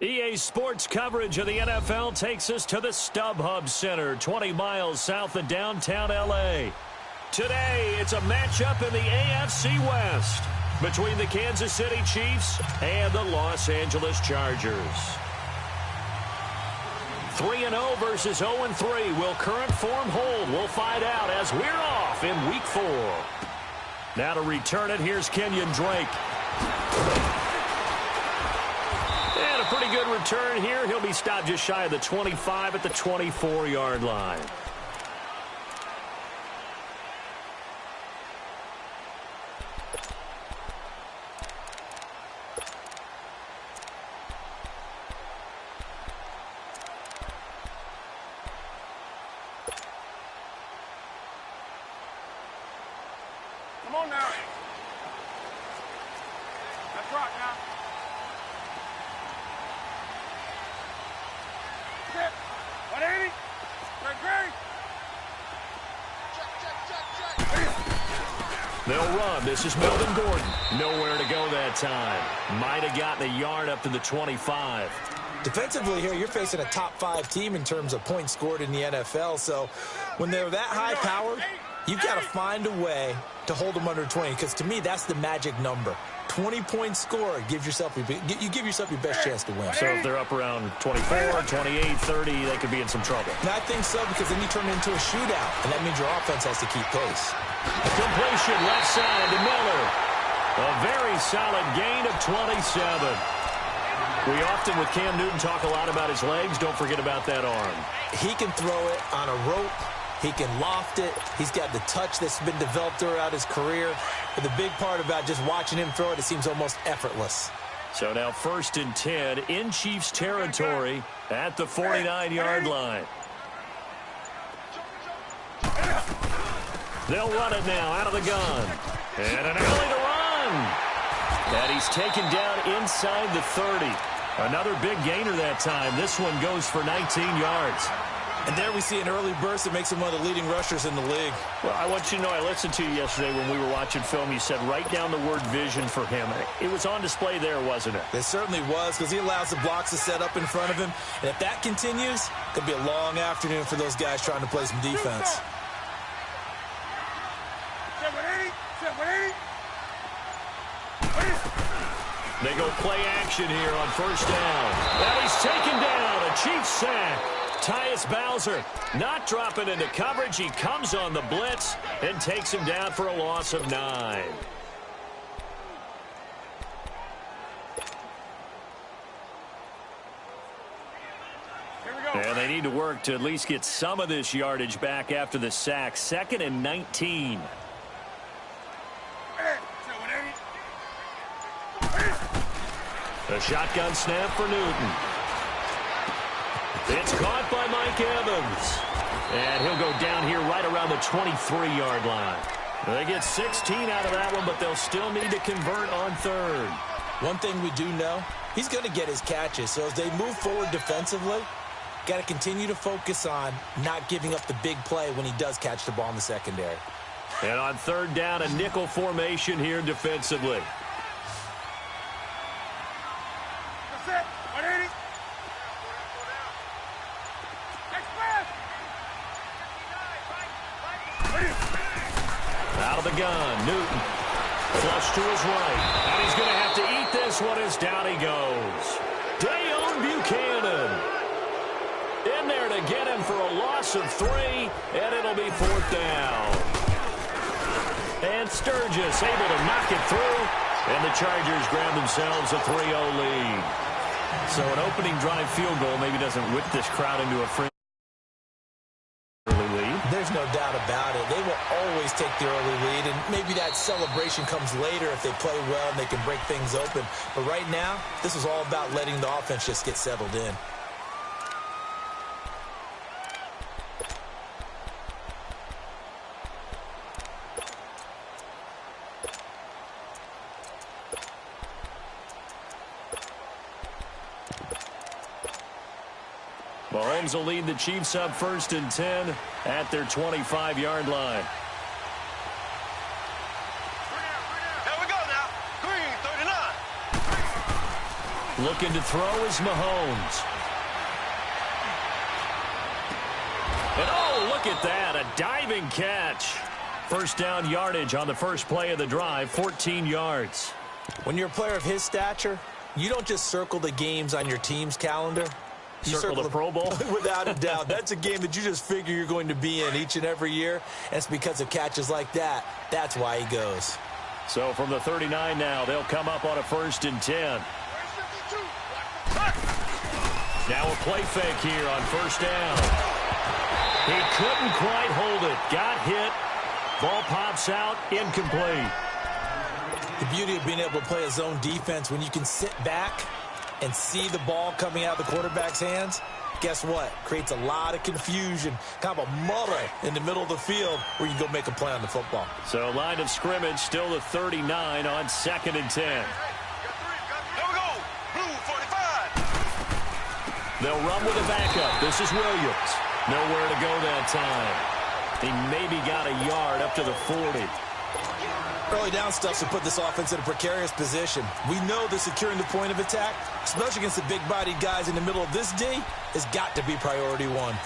EA Sports coverage of the NFL takes us to the StubHub Center, 20 miles south of downtown L.A. Today, it's a matchup in the AFC West between the Kansas City Chiefs and the Los Angeles Chargers. 3-0 versus 0-3. Will current form hold? We'll find out as we're off in Week 4. Now to return it, here's Kenyon Drake. And a pretty good return here. He'll be stopped just shy of the 25 at the 24-yard line. Come on now. Let's rock now. Sit. 180. Great. Check. They'll run. This is Melvin Gordon. Nowhere to go that time. Might have gotten a yard up to the 25. Defensively here, you're facing a top-5 team in terms of points scored in the NFL. So when they're that high-powered, you've got to find a way to hold them under 20, because to me, that's the magic number. 20-point score gives yourself you give yourself your best chance to win. So if they're up around 24, 28, 30, they could be in some trouble. And I think so, because then you turn it into a shootout, and that means your offense has to keep pace. A completion left side to Miller. A very solid gain of 27. We often, with Cam Newton, talk a lot about his legs. Don't forget about that arm. He can throw it on a rope. He can loft it. He's got the touch that's been developed throughout his career. But the big part about just watching him throw it seems almost effortless. So now 1st and 10 in Chiefs territory at the 49-yard line. They'll run it now out of the gun. And an alley to run. And he's taken down inside the 30. Another big gainer that time. This one goes for 19 yards. And there we see an early burst that makes him one of the leading rushers in the league. Well, I want you to know, I listened to you yesterday when we were watching film. You said write down the word vision for him. It was on display there, wasn't it? It certainly was, because he allows the blocks to set up in front of him. And if that continues, it could be a long afternoon for those guys trying to play some defense. They go play action here on 1st down. And he's taken down. A Chiefs sack. Tyus Bowser not dropping into coverage. He comes on the blitz and takes him down for a loss of 9. And they need to work to at least get some of this yardage back after the sack. 2nd and 19. A shotgun snap for Newton. It's caught by Mike Evans. And he'll go down here right around the 23-yard line. They get 16 out of that one, but they'll still need to convert on 3rd. One thing we do know, he's going to get his catches. So as they move forward defensively, got to continue to focus on not giving up the big play when he does catch the ball in the secondary. And on 3rd down, a nickel formation here defensively. Out of the gun, Newton. Flush to his right. And he's going to have to eat this one as down he goes. Dayon Buchanan. In there to get him for a loss of 3, and it'll be 4th down. And Sturgis able to knock it through, and the Chargers grab themselves a 3-0 lead. So an opening drive field goal maybe doesn't whip this crowd into a frenzy. There's no doubt about it. They will always take the early lead, and maybe that celebration comes later if they play well and they can break things open. But right now, this is all about letting the offense just get settled in. Mahomes will lead the Chiefs up 1st and 10 at their 25-yard line. Here we go now. Green, 39. Looking to throw is Mahomes. And oh, look at that, a diving catch. First down yardage on the first play of the drive, 14 yards. When you're a player of his stature, you don't just circle the games on your team's calendar. You circle the Pro Bowl? Without a doubt. That's a game that you just figure you're going to be in each and every year. And it's because of catches like that. That's why he goes. So from the 39 now, they'll come up on a 1st and 10. Now a play fake here on 1st down. He couldn't quite hold it. Got hit. Ball pops out. Incomplete. The beauty of being able to play a zone defense, when you can sit back and see the ball coming out of the quarterback's hands, guess what? Creates a lot of confusion, kind of a muddle in the middle of the field where you can go make a play on the football. So line of scrimmage still the 39 on 2nd and 10. Here we go. Blue 45. They'll run with a backup. This is Williams. Nowhere to go that time. He maybe got a yard up to the 40. Early down stuff to put this offense in a precarious position. We know that securing the point of attack, especially against the big-bodied guys in the middle of this D, has got to be priority one.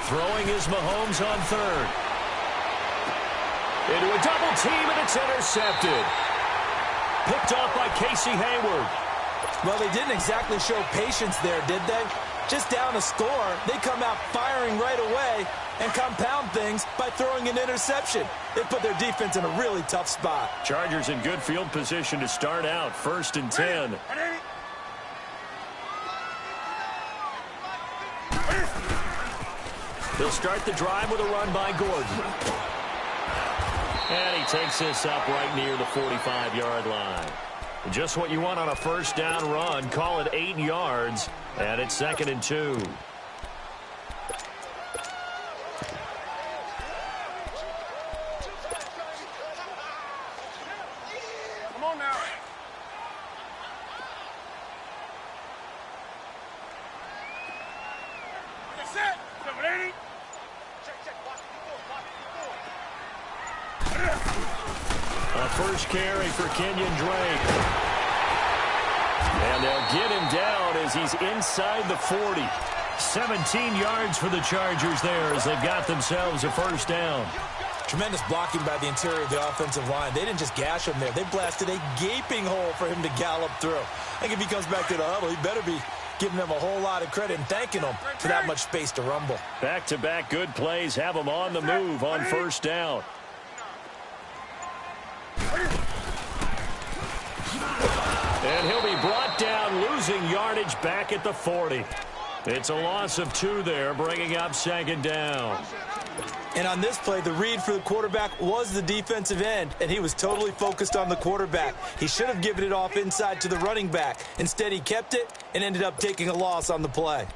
Throwing is Mahomes on 3rd. Into a double team, and it's intercepted. Picked off by Casey Hayward. Well, they didn't exactly show patience there, did they? Just down a score, they come out firing right away and compound things by throwing an interception. They put their defense in a really tough spot. Chargers in good field position to start out. 1st and 10. They'll start the drive with a run by Gordon. And he takes this up right near the 45-yard line. Just what you want on a 1st down run. Call it 8 yards. And it's 2nd and 2. Come on now. Get set. 780. A first carry for Kenyon Drake. And they'll get him down as he's inside the 40. 17 yards for the Chargers there as they've got themselves a 1st down. Tremendous blocking by the interior of the offensive line. They didn't just gash him there. They blasted a gaping hole for him to gallop through. I think if he comes back to the huddle, he better be giving them a whole lot of credit and thanking them for that much space to rumble. Back-to-back good plays have them on the move on 1st down. And he'll be brought down, losing yardage back at the 40. It's a loss of 2 there, bringing up 2nd down. And on this play, the read for the quarterback was the defensive end, and he was totally focused on the quarterback. He should have given it off inside to the running back. Instead, he kept it and ended up taking a loss on the play.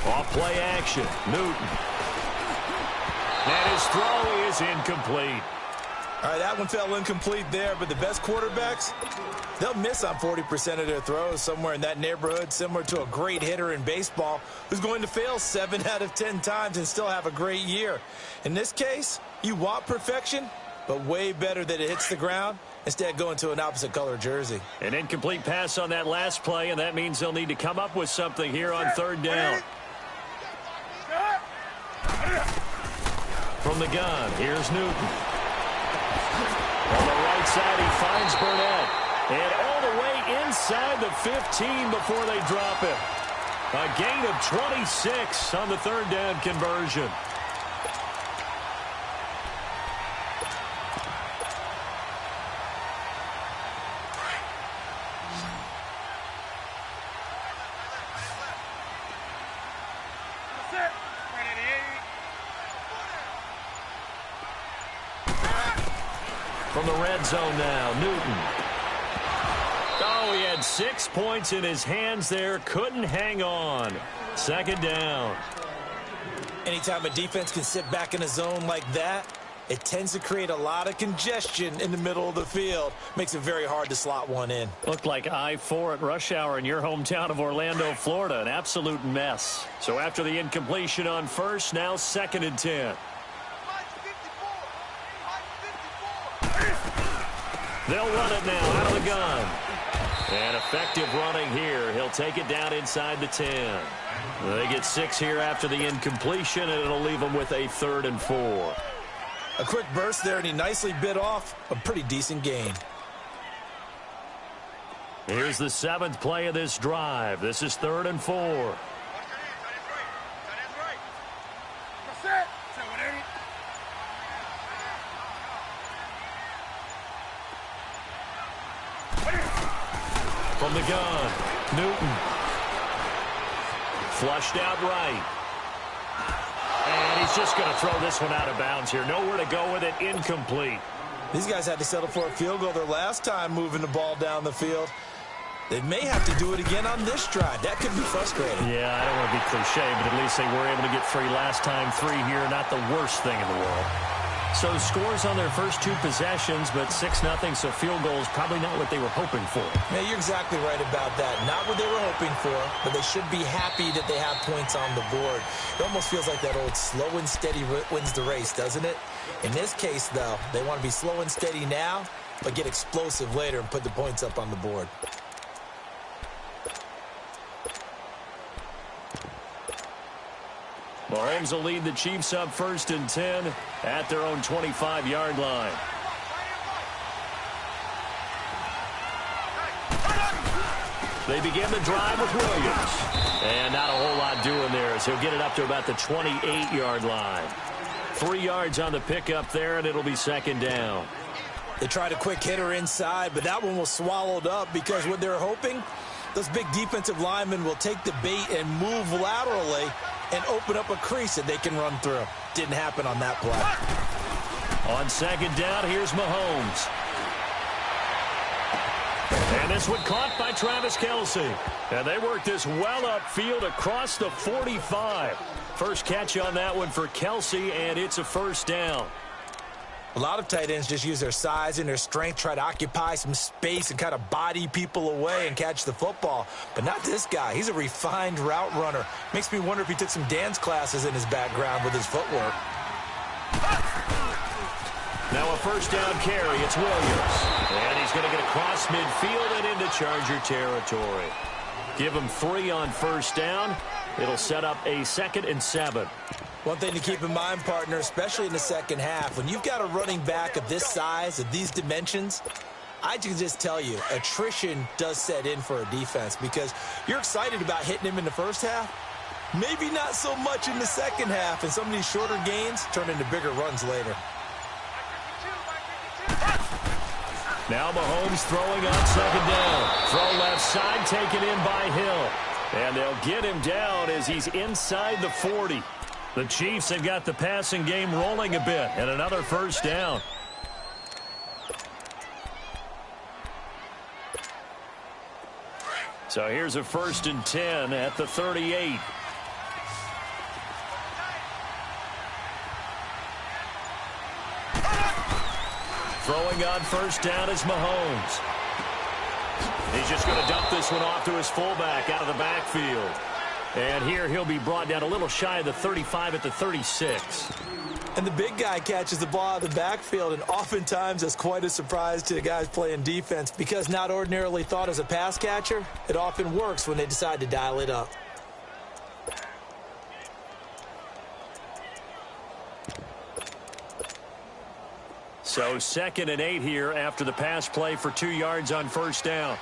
Off-play action. Newton. And his throw is incomplete. All right, that one fell incomplete there, but the best quarterbacks, they'll miss on 40% of their throws, somewhere in that neighborhood, similar to a great hitter in baseball who's going to fail 7 out of 10 times and still have a great year. In this case, you want perfection, but way better that it hits the ground instead of going to an opposite color jersey. An incomplete pass on that last play, and that means they'll need to come up with something here on 3rd down. From the gun, here's Newton. On the right side, he finds Burnett. And all the way inside the 15 before they drop him. A gain of 26 on the 3rd down conversion. From the red zone now, Newton. Oh, he had 6 points in his hands there. Couldn't hang on. Second down. Anytime a defense can sit back in a zone like that, it tends to create a lot of congestion in the middle of the field. Makes it very hard to slot one in. Looked like I-4 at rush hour in your hometown of Orlando, Florida. An absolute mess. So after the incompletion on first, now 2nd and 10. They'll run it now out of the gun. And effective running here. He'll take it down inside the 10. They get 6 here after the incompletion, and it'll leave them with a 3rd and 4. A quick burst there, and he nicely bit off a pretty decent gain. Here's the 7th play of this drive. This is 3rd and 4. From the gun, Newton. Flushed out right. And he's just going to throw this one out of bounds here. Nowhere to go with it. Incomplete. These guys had to settle for a field goal their last time moving the ball down the field. They may have to do it again on this drive. That could be frustrating. Yeah, I don't want to be cliche, but at least they were able to get 3 last time. 3 here, not the worst thing in the world. So scores on their first 2 possessions, but 6-0, so field goal is probably not what they were hoping for. Yeah, you're exactly right about that. Not what they were hoping for, but they should be happy that they have points on the board. It almost feels like that old slow and steady wins the race, doesn't it? In this case, though, they want to be slow and steady now, but get explosive later and put the points up on the board. Mahomes will lead the Chiefs up 1st and 10 at their own 25-yard line. They begin the drive with Williams. And not a whole lot doing there as he'll get it up to about the 28-yard line. 3 yards on the pickup there, and it'll be 2nd down. They tried a quick hitter inside, but that one was swallowed up because what they're hoping, those big defensive linemen will take the bait and move laterally and open up a crease that they can run through. Didn't happen on that play. On 2nd down, here's Mahomes. And this one caught by Travis Kelce. And they worked this well upfield across the 45. First catch on that one for Kelce, and it's a 1st down. A lot of tight ends just use their size and their strength, try to occupy some space and kind of body people away and catch the football. But not this guy. He's a refined route runner. Makes me wonder if he took some dance classes in his background with his footwork. Now a 1st down carry. It's Williams. And he's going to get across midfield and into Charger territory. Give him 3 on 1st down. It'll set up a 2nd and 7. One thing to keep in mind, partner, especially in the second half, when you've got a running back of this size, of these dimensions, I can just tell you, attrition does set in for a defense because you're excited about hitting him in the first half. Maybe not so much in the second half, and some of these shorter gains turn into bigger runs later. Now Mahomes throwing on 2nd down. Throw left side, taken in by Hill. And they'll get him down as he's inside the 40. The Chiefs have got the passing game rolling a bit, and another 1st down. So here's a 1st and 10 at the 38. Throwing on 1st down is Mahomes. He's just going to dump this one off to his fullback out of the backfield. And here he'll be brought down a little shy of the 35 at the 36. And the big guy catches the ball out of the backfield, and oftentimes that's quite a surprise to the guys playing defense because not ordinarily thought as a pass catcher, it often works when they decide to dial it up. So 2nd and 8 here after the pass play for 2 yards on 1st down.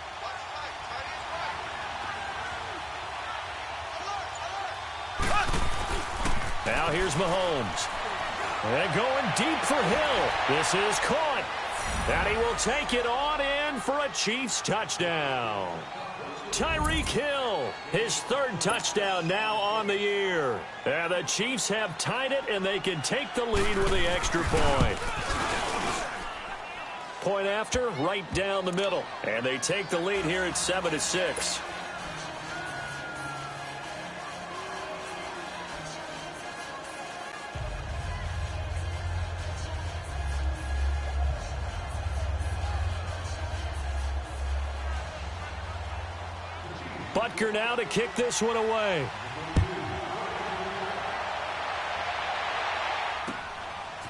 Now here's Mahomes. And going deep for Hill. This is caught. And he will take it on in for a Chiefs touchdown. Tyreek Hill, his 3rd touchdown now on the year. And the Chiefs have tied it, and they can take the lead with the extra point. Point after, right down the middle. And they take the lead here at 7-6. Butker now to kick this one away.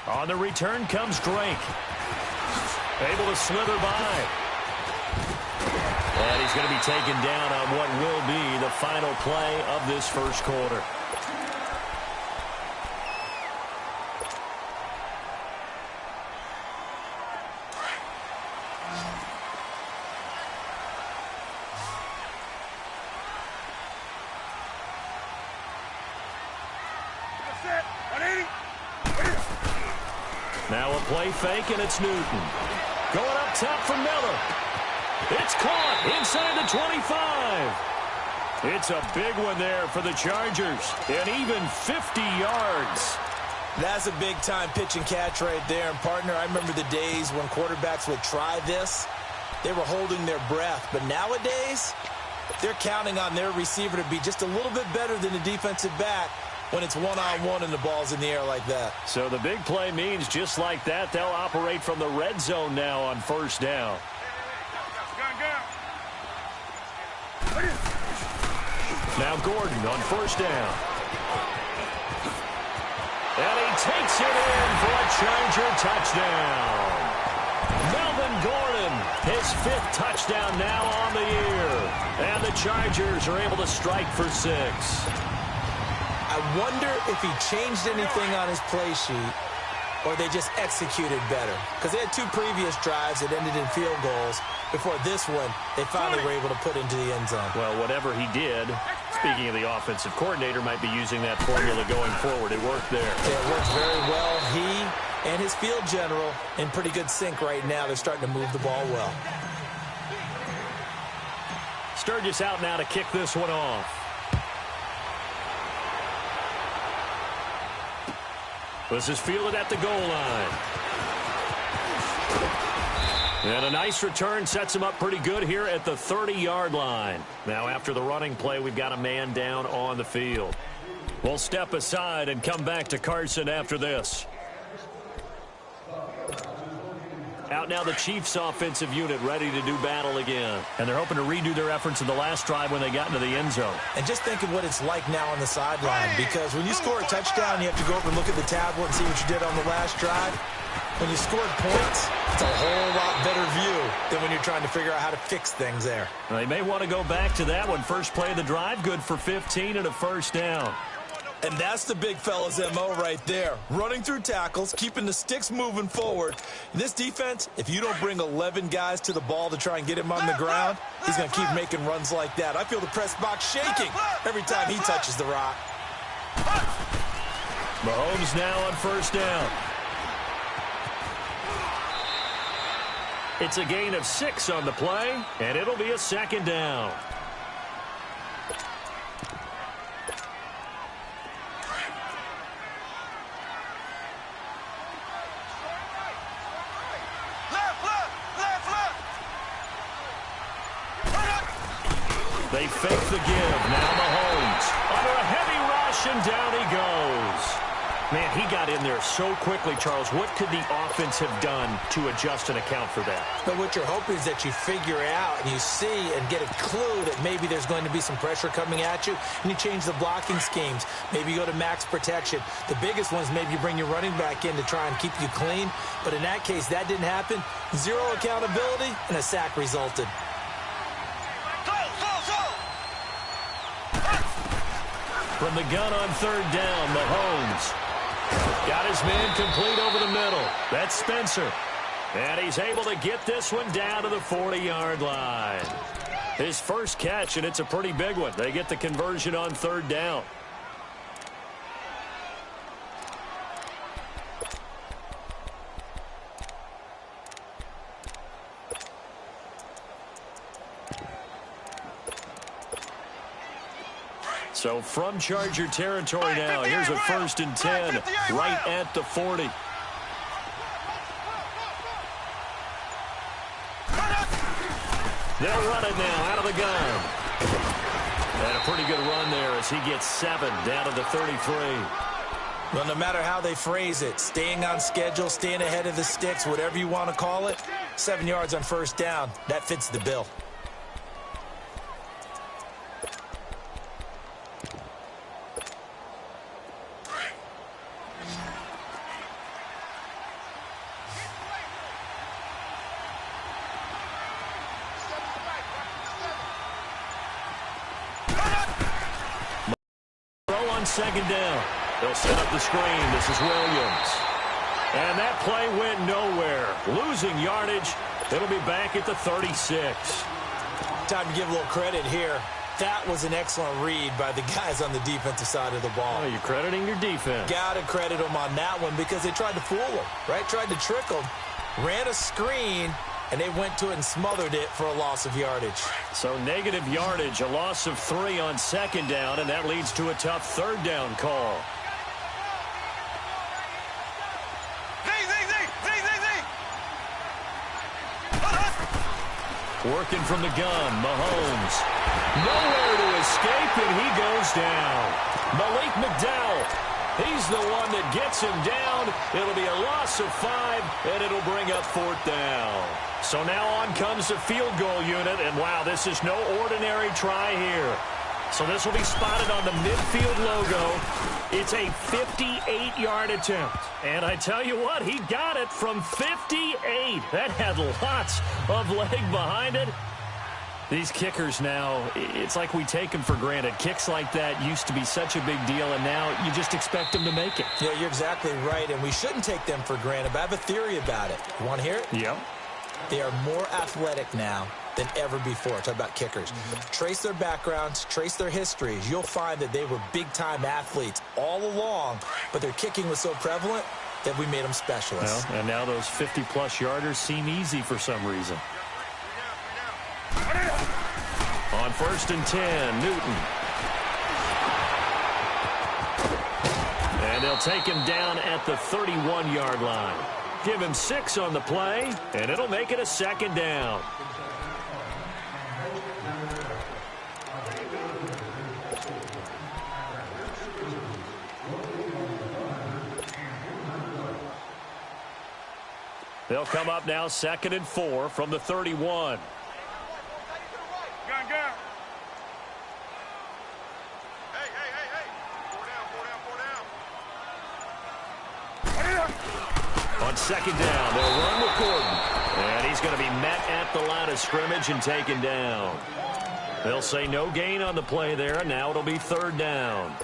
On the return comes Drake. Able to slither by. And he's going to be taken down on what will be the final play of this first quarter. Now a play fake, and it's Newton. Going up top for Miller. It's caught inside the 25. It's a big one there for the Chargers. And even 50 yards. That's a big-time pitch and catch right there. And, partner, I remember the days when quarterbacks would try this. They were holding their breath. But nowadays, they're counting on their receiver to be just a little bit better than the defensive back when it's one-on-one and the ball's in the air like that. So the big play means just like that, they'll operate from the red zone now on first down. Now Gordon on first down. And he takes it in for a Charger touchdown. Melvin Gordon, his 5th touchdown now on the year. And the Chargers are able to strike for 6. I wonder if he changed anything on his play sheet or they just executed better. Because they had 2 previous drives that ended in field goals. Before this one, they finally were able to put into the end zone. Well, whatever he did, speaking of the offensive coordinator, might be using that formula going forward. It worked there. Yeah, it worked very well. He and his field general in pretty good sync right now. They're starting to move the ball well. Sturgis out now to kick this one off. This is fielded at the goal line. And a nice return sets him up pretty good here at the 30-yard line. Now after the running play, we've got a man down on the field. We'll step aside and come back to Carson after this. Out now the Chiefs offensive unit ready to do battle again. And they're hoping to redo their efforts in the last drive when they got into the end zone. And just think of what it's like now on the sideline, because when you score a touchdown, you have to go over and look at the tablet and see what you did on the last drive. When you scored points, it's a whole lot better view than when you're trying to figure out how to fix things there. Well, they may want to go back to that one. First play of the drive, good for 15 and a first down. And that's the big fella's MO right there. Running through tackles, keeping the sticks moving forward. This defense, if you don't bring 11 guys to the ball to try and get him on the ground, he's going to keep making runs like that. I feel the press box shaking every time he touches the rock. Mahomes now on first down. It's a gain of 6 on the play, and it'll be a second down. They fake the give. Now Mahomes under a heavy rush, and down he goes. Man, he got in there so quickly, Charles. What could the offense have done to adjust and account for that? But what you're hoping is that you figure out and you see and get a clue that maybe there's going to be some pressure coming at you, and you change the blocking schemes. Maybe you go to max protection. The biggest one is maybe you bring your running back in to try and keep you clean. But in that case, that didn't happen. 0 accountability, and a sack resulted. From the gun on third down, Mahomes got his man complete over the middle. That's Spencer. And he's able to get this one down to the 40-yard line. His first catch, and it's a pretty big one. They get the conversion on third down. So from Charger territory now, here's a 1st and 10 right at the 40. They'll run it now out of the gun. And a pretty good run there as he gets 7 down to the 33. Well, no matter how they phrase it, staying on schedule, staying ahead of the sticks, whatever you want to call it, 7 yards on first down, that fits the bill. On second down. They'll set up the screen. This is Williams. And that play went nowhere. Losing yardage. It'll be back at the 36. Time to give a little credit here. That was an excellent read by the guys on the defensive side of the ball. Oh, you're crediting your defense. Got to credit them on that one because they tried to fool them, right? Tried to trick them. Ran a screen, and they went to it and smothered it for a loss of yardage. So negative yardage, a loss of 3 on second down, and that leads to a tough third down call. Working from the gun, Mahomes. Nowhere to escape, and he goes down. Malik McDowell. He's the one that gets him down. It'll be a loss of 5, and it'll bring up 4th down. So now on comes the field goal unit, and wow, this is no ordinary try here. So this will be spotted on the midfield logo. It's a 58-yard attempt. And I tell you what, he got it from 58. That had lots of leg behind it. These kickers now, it's like we take them for granted. Kicks like that used to be such a big deal, and now you just expect them to make it. Yeah, you're exactly right, and we shouldn't take them for granted, but I have a theory about it. You want to hear it? Yep. They are more athletic now than ever before. Talk about kickers. Trace their backgrounds, trace their histories. You'll find that they were big-time athletes all along, but their kicking was so prevalent that we made them specialists. Well, and now those 50-plus yarders seem easy for some reason. On 1st and 10, Newton. And they'll take him down at the 31-yard line. Give him 6 on the play, and it'll make it a 2nd down. They'll come up now 2nd and 4 from the 31. Gun. Hey. 4 down. On 2nd down, they'll run with Gordon. And he's going to be met at the line of scrimmage and taken down. They'll say no gain on the play there, and now it'll be 3rd down.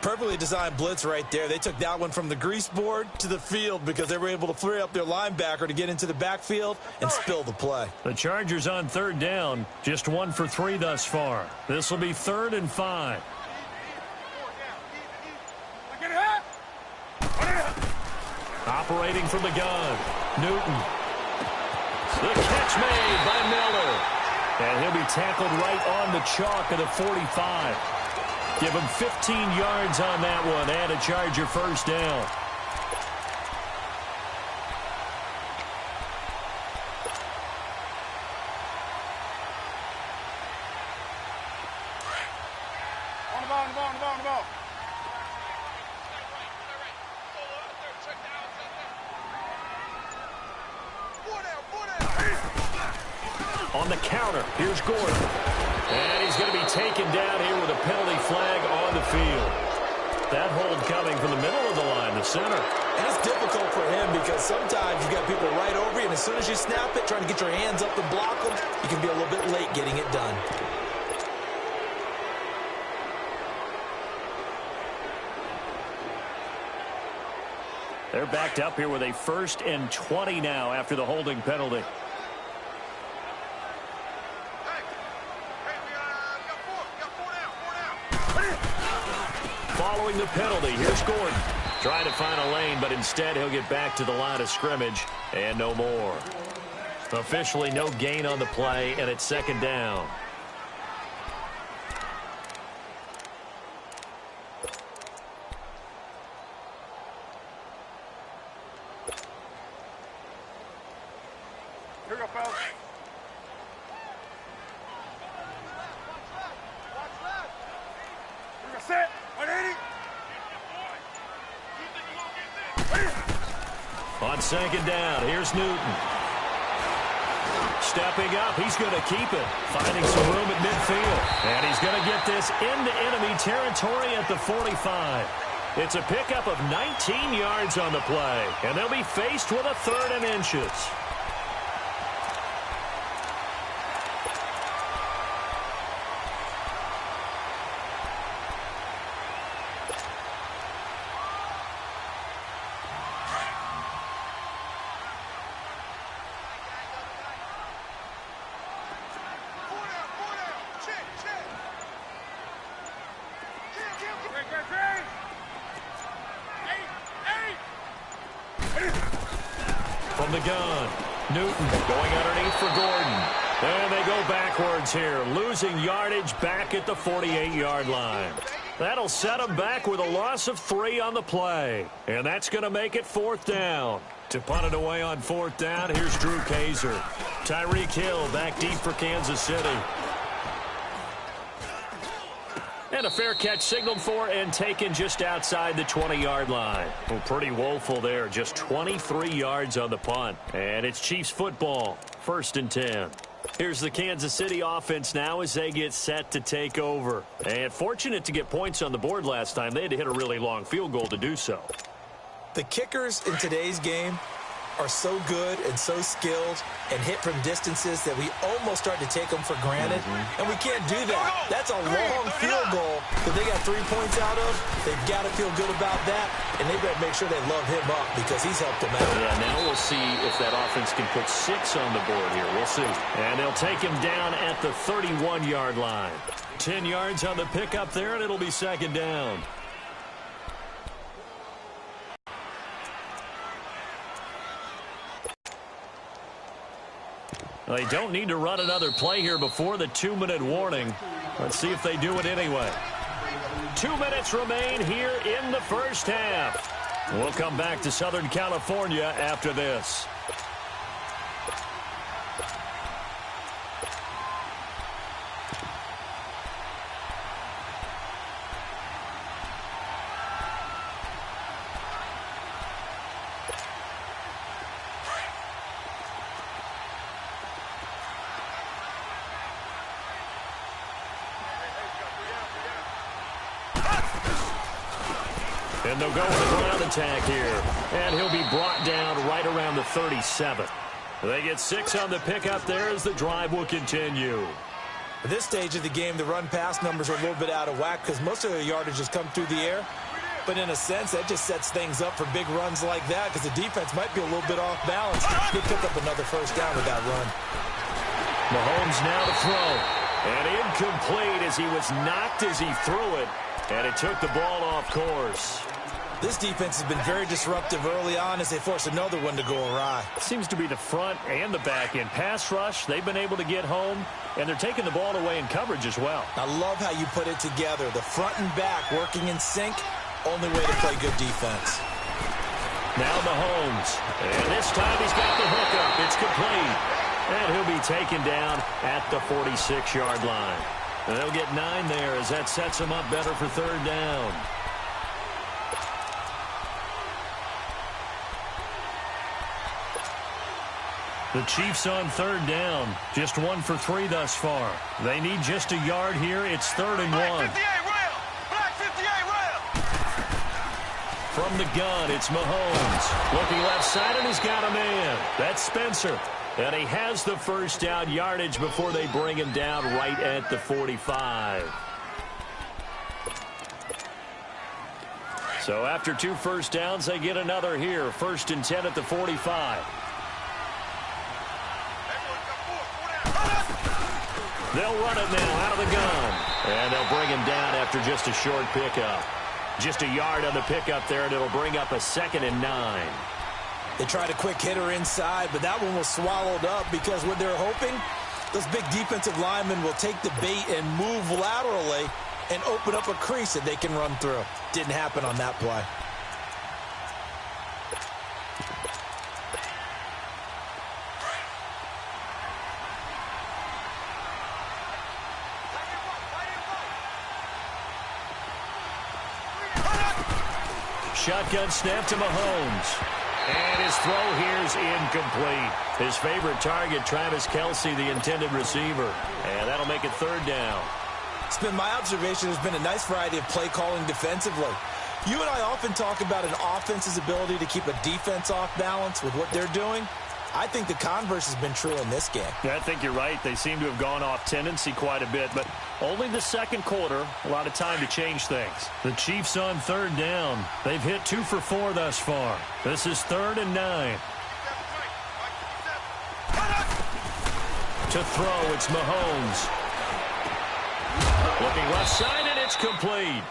Perfectly designed blitz right there. They took that one from the grease board to the field because they were able to free up their linebacker to get into the backfield and spill the play. The Chargers on 3rd down, just 1 for 3 thus far. This will be 3rd and 5. Operating from the gun, Newton. The catch made by Miller. And he'll be tackled right on the chalk of the 45. Give him 15 yards on that one and a Charger 1st down. On the ball. On the counter, here's Gordon. And he's going to be taken down here with a penalty flag on the field. That hold coming from the middle of the line, the center. And it's difficult for him because sometimes you got people right over you, and as soon as you snap it, trying to get your hands up to block them, you can be a little bit late getting it done. They're backed up here with a 1st and 20 now after the holding penalty. Following the penalty, here's Gordon. Trying to find a lane, but instead he'll get back to the line of scrimmage and no more. Officially no gain on the play, and it's 2nd down. Here we go, fellas. On second down, here's Newton. Stepping up, he's going to keep it. Finding some room at midfield. And he's going to get this into enemy territory at the 45. It's a pickup of 19 yards on the play. And they'll be faced with a 3rd and inches. From the gun, Newton going underneath for Gordon. And they go backwards here, losing yardage back at the 48-yard line. That'll set them back with a loss of 3 on the play. And that's going to make it 4th down. To punt it away on 4th down, here's Drew Kaiser. Tyreek Hill back deep for Kansas City. And a fair catch signaled for and taken just outside the 20-yard line. Well, pretty woeful there. Just 23 yards on the punt. And it's Chiefs football. 1st and 10. Here's the Kansas City offense now as they get set to take over. And fortunate to get points on the board last time. They had to hit a really long field goal to do so. The kickers in today's game are so good and so skilled and hit from distances that we almost start to take them for granted. And we can't do that. That's a long field goal that they got 3 points out of. They've got to feel good about that, and they better make sure they love him up because he's helped them out. Yeah, now we'll see if that offense can put 6 on the board here. We'll see. And they'll take him down at the 31-yard line. 10 yards on the pickup there, and it'll be 2nd down. They don't need to run another play here before the 2-minute warning. Let's see if they do it anyway. 2 minutes remain here in the first half. We'll come back to Southern California after this. And they'll go with a ground attack here. And he'll be brought down right around the 37. They get 6 on the pickup there as the drive will continue. At this stage of the game, the run-pass numbers are a little bit out of whack because most of their yardage has come through the air. But in a sense, that just sets things up for big runs like that because the defense might be a little bit off balance. They pick up another 1st down with that run. Mahomes now to throw. And incomplete as he was knocked as he threw it. And it took the ball off course. This defense has been very disruptive early on as they force another one to go awry. Seems to be the front and the back end. Pass rush, they've been able to get home, and they're taking the ball away in coverage as well. I love how you put it together. The front and back working in sync, only way to play good defense. Now Mahomes, and this time he's got the hookup. It's complete, and he'll be taken down at the 46-yard line. And they'll get 9 there as that sets them up better for 3rd down. The Chiefs on 3rd down. Just 1 for 3 thus far. They need just a yard here. It's 3rd and 1. Black 58 rail! Black 58 rail! From the gun, it's Mahomes. Looking left side, and he's got a man. That's Spencer. And he has the 1st down yardage before they bring him down right at the 45. So after 2 1st downs, they get another here. 1st and 10 at the 45. They'll run it now out of the gun. And they'll bring him down after just a short pickup. Just a yard on the pickup there, and it'll bring up a 2nd and 9. They tried a quick hitter inside, but that one was swallowed up because what they're hoping, those big defensive linemen will take the bait and move laterally and open up a crease that they can run through. Didn't happen on that play. shotgun snap to Mahomes. And his throw here is incomplete. His favorite target, Travis Kelce, the intended receiver. And that'll make it third down. It's been my observation there's been a nice variety of play calling defensively. You and I often talk about an offense's ability to keep a defense off balance with what they're doing. I think the converse has been true in this game. Yeah, I think you're right. They seem to have gone off tendency quite a bit, but only the second quarter, a lot of time to change things. The Chiefs on third down. They've hit 2 for 4 thus far. This is 3rd and 9. To throw, it's Mahomes. Looking left side, and it's complete.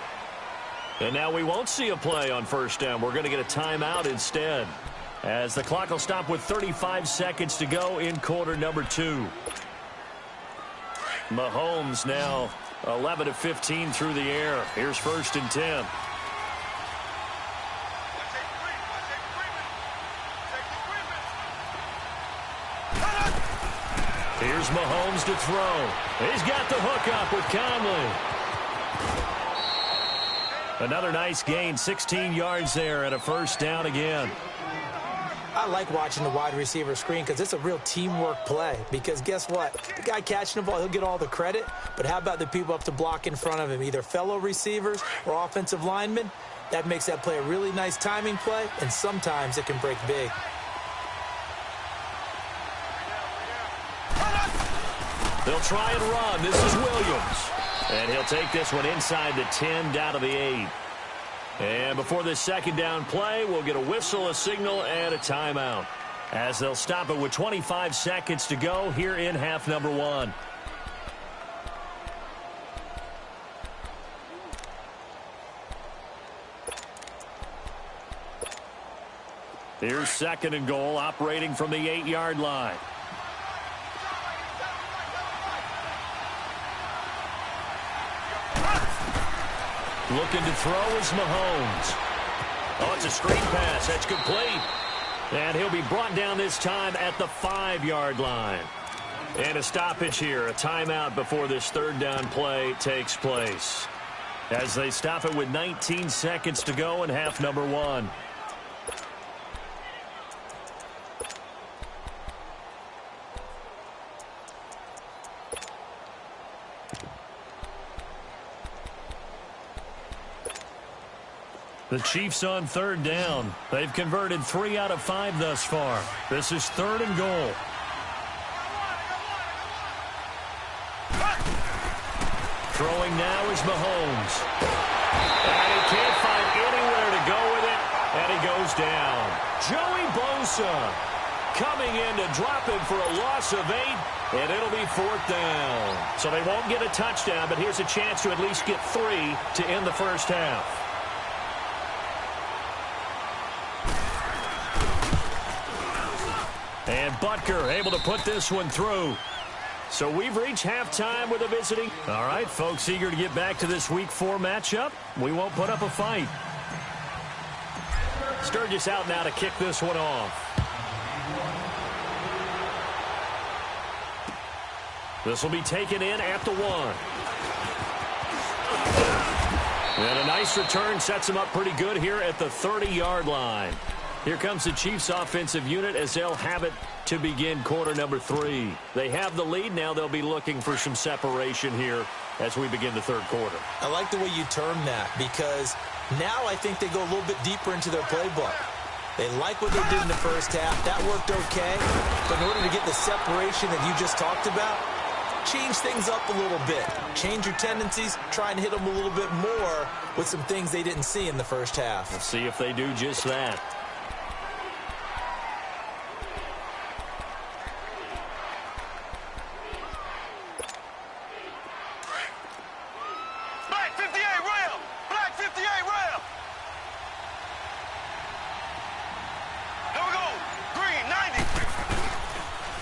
And now we won't see a play on first down. We're going to get a timeout instead, as the clock will stop with 35 seconds to go in quarter number 2. Mahomes now 11 of 15 through the air. Here's 1st and 10. Here's Mahomes to throw. He's got the hook up with Conley. Another nice gain, 16 yards there, and a first down again. I like watching the wide receiver screen because it's a real teamwork play. Because guess what? The guy catching the ball, he'll get all the credit. But how about the people up to block in front of him, either fellow receivers or offensive linemen? That makes that play a really nice timing play, and sometimes it can break big. They'll try and run. This is Williams. And he'll take this one inside the 10, down to the 8. And before this second down play, we'll get a whistle, a signal, and a timeout, as they'll stop it with 25 seconds to go here in half number 1. Here's 2nd and goal, operating from the 8-yard line. Looking to throw is Mahomes. Oh, it's a screen pass. That's complete. And he'll be brought down this time at the 5-yard line. And a stoppage here, a timeout before this third down play takes place, as they stop it with 19 seconds to go in half number 1. The Chiefs on third down. They've converted 3 out of 5 thus far. This is 3rd and goal. Throwing now is Mahomes. And he can't find anywhere to go with it, and he goes down. Joey Bosa coming in to drop him for a loss of 8, and it'll be 4th down. So they won't get a touchdown, but here's a chance to at least get 3 to end the first half. And Butker able to put this one through. So we've reached halftime with a visiting. All right, folks, eager to get back to this Week 4 matchup. We won't put up a fight. Sturgis out now to kick this one off. This will be taken in at the 1. And a nice return sets him up pretty good here at the 30-yard line. Here comes the Chiefs offensive unit as they'll have it to begin quarter number 3. They have the lead. Now they'll be looking for some separation here as we begin the third quarter. I like the way you term that, because now I think they go a little bit deeper into their playbook. They like what they did in the first half. That worked okay. But in order to get the separation that you just talked about, change things up a little bit. Change your tendencies. Try and hit them a little bit more with some things they didn't see in the first half. Let's see if they do just that.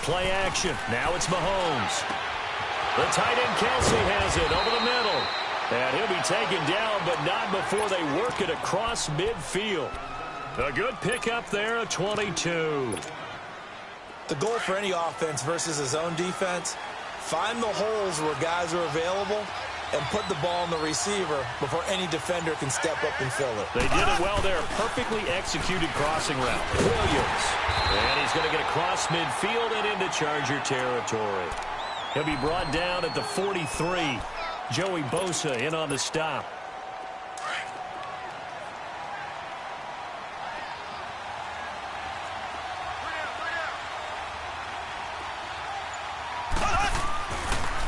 Play action. Now it's Mahomes. The tight end Kelce has it over the middle. And he'll be taken down, but not before they work it across midfield. A good pickup there at 22. The goal for any offense versus his own defense, find the holes where guys are available and put the ball on the receiver before any defender can step up and fill it. They did it well there. Perfectly executed crossing route. Williams. And he's going to get across midfield and into Charger territory. He'll be brought down at the 43. Joey Bosa in on the stop.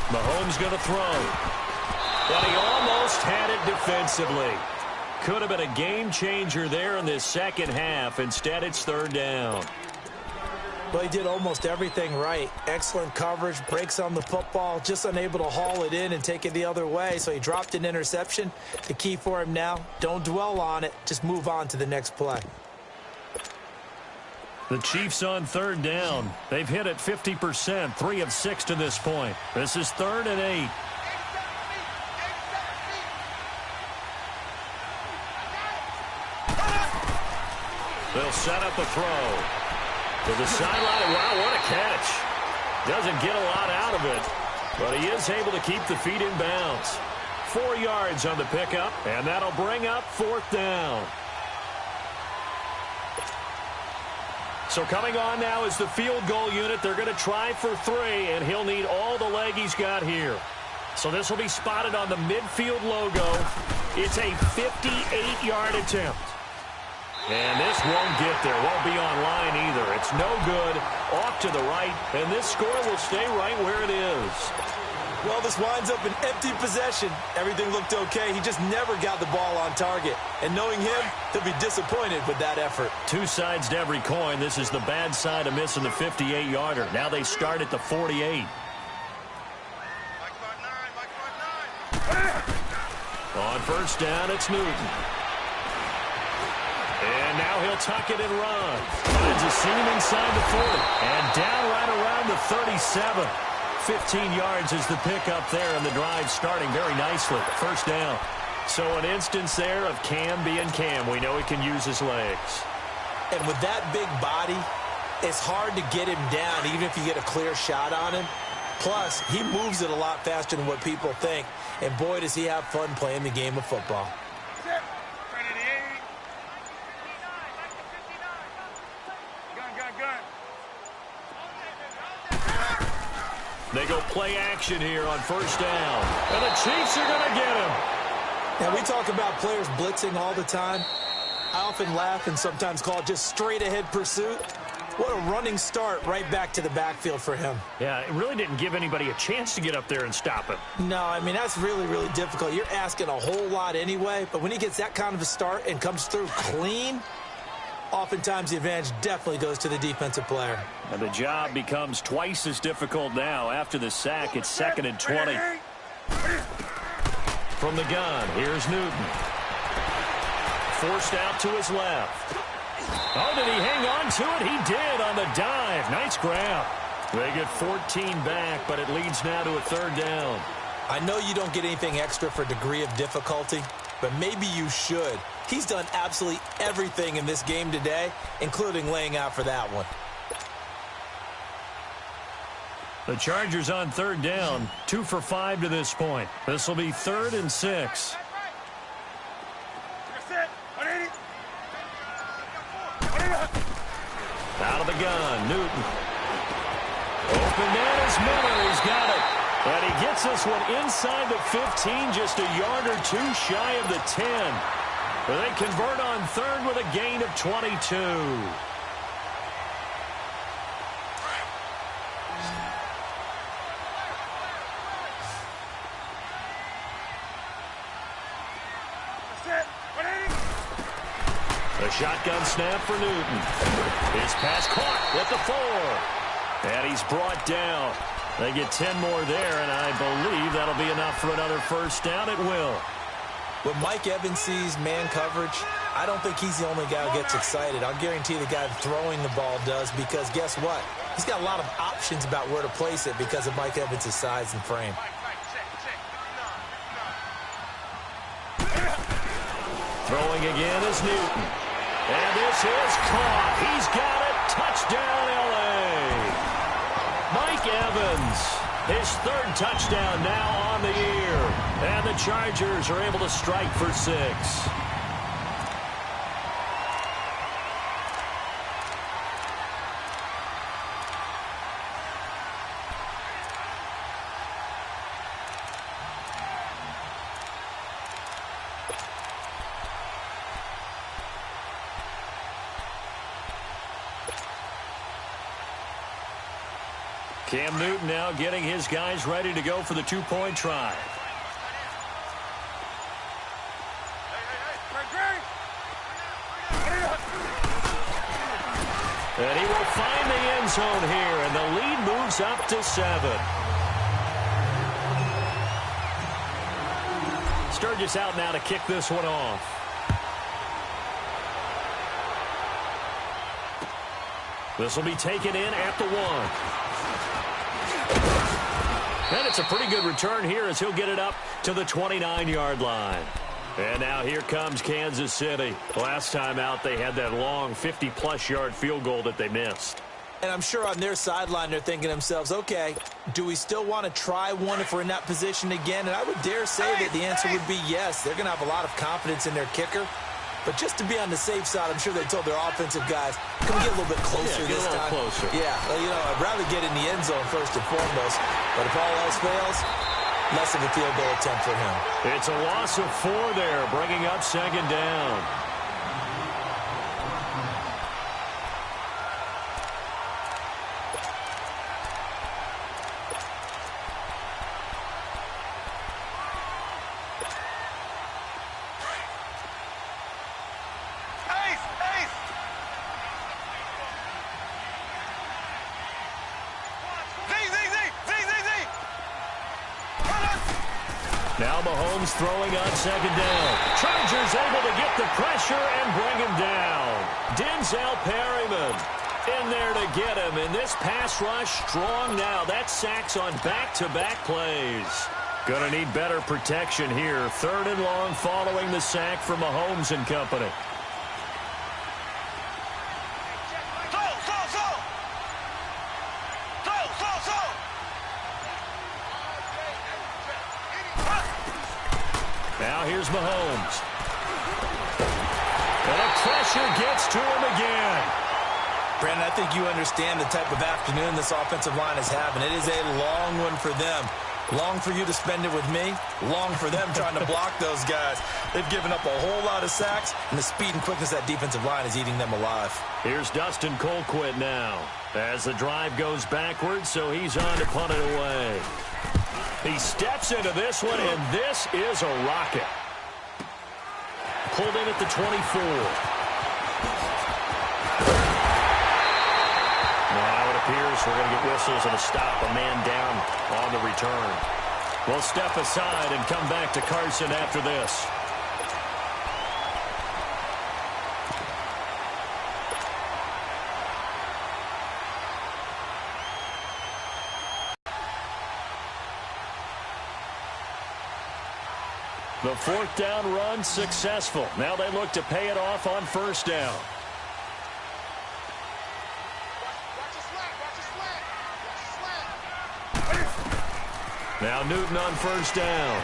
Mahomes going to throw. But he almost had it defensively. Could have been a game changer there in this second half. Instead, it's third down. Well, he did almost everything right. Excellent coverage, breaks on the football, just unable to haul it in and take it the other way. So he dropped an interception. The key for him now, don't dwell on it. Just move on to the next play. The Chiefs on third down. They've hit it 50%, 3 of 6 to this point. This is 3rd and 8. They'll set up a throw. To the sideline. Wow, what a catch. Doesn't get a lot out of it, but he is able to keep the feet in bounds. 4 yards on the pickup, and that'll bring up 4th down. So coming on now is the field goal unit. They're going to try for 3, and he'll need all the leg he's got here. So this will be spotted on the midfield logo. It's a 58-yard attempt. And this won't get there. Won't be on line either. It's no good. Off to the right, and this score will stay right where it is. Well, this winds up an empty possession. Everything looked okay. He just never got the ball on target. And knowing him, he'll be disappointed with that effort. 2 sides to every coin. This is the bad side of missing the 58-yarder. Now they start at the 48. On first down, it's Newton. And now he'll tuck it and run. Finds a seam inside the 40. And down right around the 37. 15 yards is the pickup there, and the drive starting very nicely. First down. So an instance there of Cam being Cam. We know he can use his legs. And with that big body, it's hard to get him down, even if you get a clear shot on him. Plus, he moves it a lot faster than what people think. And boy, does he have fun playing the game of football. They go play action here on first down. And the Chiefs are going to get him. Now, we talk about players blitzing all the time. I often laugh and sometimes call it just straight-ahead pursuit. What a running start right back to the backfield for him. Yeah, it really didn't give anybody a chance to get up there and stop him. No, I mean, that's really, really difficult. You're asking a whole lot anyway, but when he gets that kind of a start and comes through clean, oftentimes the advantage definitely goes to the defensive player. And the job becomes twice as difficult now. After the sack, it's 2nd and 20. From the gun, here's Newton. Forced out to his left. Oh, did he hang on to it? He did on the dive. Nice grab. They get 14 back, but it leads now to a 3rd down. I know you don't get anything extra for degree of difficulty, but maybe you should. He's done absolutely everything in this game today, including laying out for that one. The Chargers on 3rd down, 2 for 5 to this point. This will be 3rd and 6. Out of the gun, Newton. Open man is Miller. He's got it. And he gets this one inside the 15, just a yard or 2 shy of the 10. They convert on 3rd with a gain of 22. The shotgun snap for Newton. His pass caught at the 4. And he's brought down. They get 10 more there, and I believe that'll be enough for another first down. It will. When Mike Evans sees man coverage, I don't think he's the only guy who gets excited. I'll guarantee the guy throwing the ball does, because guess what? He's got a lot of options about where to place it because of Mike Evans' size and frame. Throwing again is Newton. And this is caught. He's got it. Touchdown, L.A. Mike Evans, his 3rd touchdown now on the year. And the Chargers are able to strike for 6. Cam Newton now getting his guys ready to go for the two-point try. And he will find the end zone here, and the lead moves up to 7. Sturgis out now to kick this one off. This will be taken in at the 1. And it's a pretty good return here as he'll get it up to the 29-yard line. And now here comes Kansas City. Last time out, they had that long 50-plus yard field goal that they missed. And I'm sure on their sideline, they're thinking to themselves, okay, do we still want to try one if we're in that position again? And I would dare say that the answer would be yes. They're going to have a lot of confidence in their kicker. But just to be on the safe side, I'm sure they told their offensive guys, can we get a little bit closer this time? Closer. Yeah, well, you know, I'd rather get in the end zone first and foremost. But if all else fails, less of a field goal attempt for him. It's a loss of 4 there, bringing up 2nd down. Now Mahomes throwing on 2nd down. Chargers able to get the pressure and bring him down. Denzel Perryman in there to get him. And this pass rush strong now. That's sacks on back-to-back plays. Going to need better protection here. 3rd and long following the sack from Mahomes and company. Now here's Mahomes. And the pressure gets to him again. Brandon, I think you understand the type of afternoon this offensive line is having. It is a long one for them. Long for you to spend it with me. Long for them trying to block those guys. They've given up a whole lot of sacks, and the speed and quickness of that defensive line is eating them alive. Here's Dustin Colquitt now as the drive goes backwards, so he's on to punt it away. He steps into this one, and this is a rocket. Pulled in at the 24. Now it appears we're going to get whistles and a stop, a man down on the return. We'll step aside and come back to Carson after this. The 4th down run successful. Now they look to pay it off on 1st down. Now Newton on 1st down.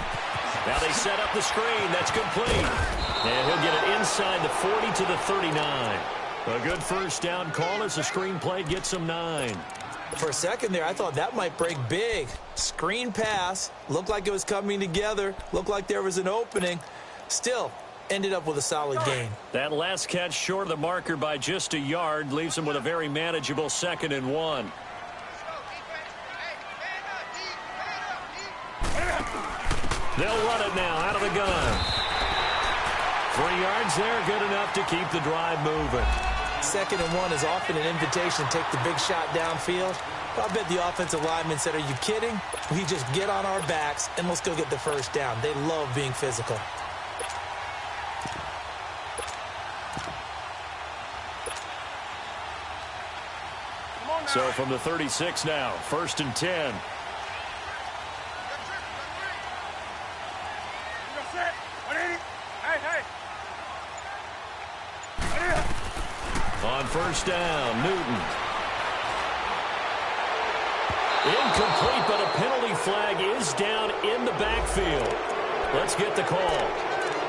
Now they set up the screen. That's complete. And he'll get it inside the 40 to the 39. A good 1st down call as the screen play gets him 9. For a second there, I thought that might break big. Screen pass. Looked like it was coming together. Looked like there was an opening. Still, ended up with a solid gain. That last catch short of the marker by just a yard leaves him with a very manageable 2nd and 1. They'll run it now out of the gun. 3 yards there, good enough to keep the drive moving. 2nd and 1 is often an invitation to take the big shot downfield. I bet the offensive lineman said, are you kidding? We just get on our backs and let's go get the 1st down. They love being physical. So from the 36 now, 1st and 10. On 1st down, Newton. Incomplete, but a penalty flag is down in the backfield. Let's get the call.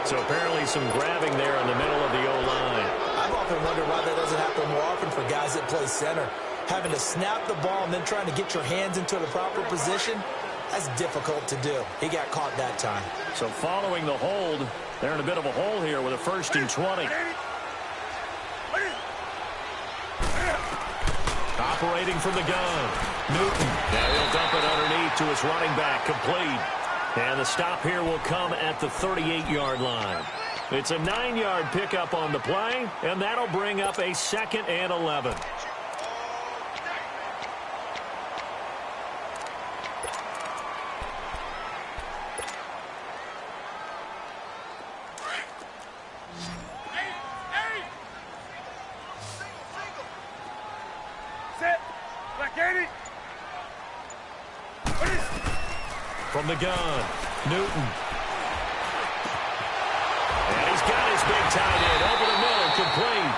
So apparently some grabbing there in the middle of the O-line. I've often wondered why that doesn't happen more often for guys that play center. Having to snap the ball and then trying to get your hands into the proper position, that's difficult to do. He got caught that time. So following the hold, they're in a bit of a hole here with a 1st and 20. Operating from the gun. Newton. Now he'll dump it underneath to his running back. Complete. And the stop here will come at the 38-yard line. It's a 9-yard pickup on the play, and that'll bring up a 2nd and 11. From the gun, Newton. And he's got his big tight end over the middle, complete.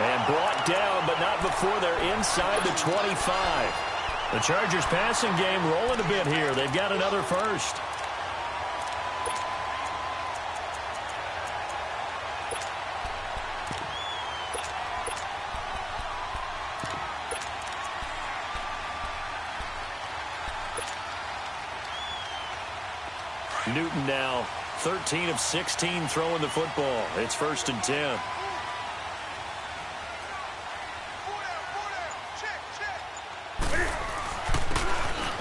And brought down, but not before they're inside the 25. The Chargers passing game rolling a bit here. They've got another first. Newton now 13 of 16 throwing the football. It's 1st and 10.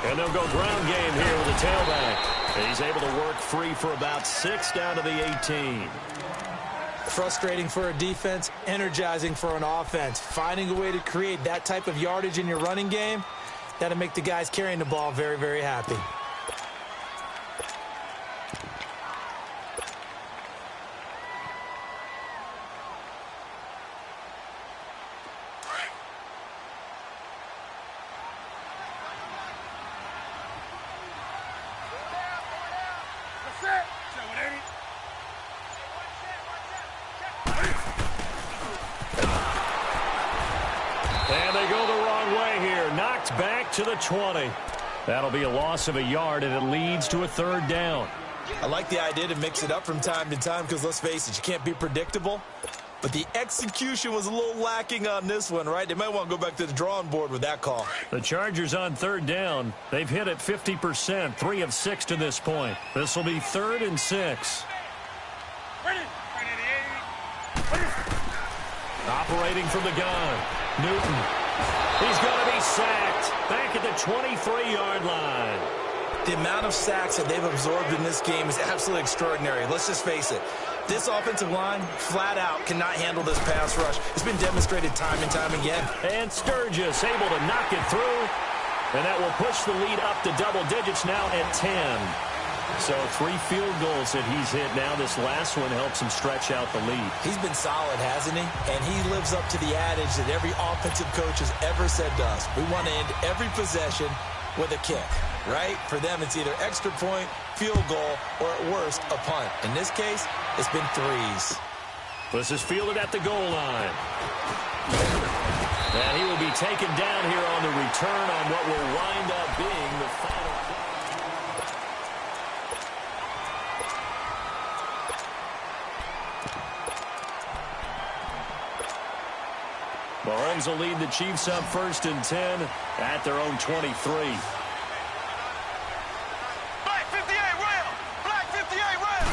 And they'll go ground game here with the tailback. And he's able to work free for about 6 down to the 18. Frustrating for a defense, energizing for an offense. Finding a way to create that type of yardage in your running game, that'll make the guys carrying the ball very, very happy. And they go the wrong way here. Knocked back to the 20. That'll be a loss of a yard, and it leads to a 3rd down. I like the idea to mix it up from time to time because, let's face it, you can't be predictable. But the execution was a little lacking on this one, right? They might want to go back to the drawing board with that call. The Chargers on 3rd down. They've hit it 50%, 3 of 6 to this point. This will be 3rd and 6. Operating from the gun. Newton. He's going to be sacked back at the 23-yard line. The amount of sacks that they've absorbed in this game is absolutely extraordinary. Let's just face it. This offensive line, flat out, cannot handle this pass rush. It's been demonstrated time and time again. And Sturgis able to knock it through. And that will push the lead up to double digits now at 10. So 3 field goals that he's hit now. This last one helps him stretch out the lead. He's been solid, hasn't he? And he lives up to the adage that every offensive coach has ever said to us. We want to end every possession with a kick, right? For them, it's either extra point, field goal, or at worst, a punt. In this case, it's been 3s. This is fielded at the goal line. And he will be taken down here on the return on what will wind up being the final. Mahomes will lead the Chiefs up 1st and 10 at their own 23. Black 58 rail! Black 58 rail!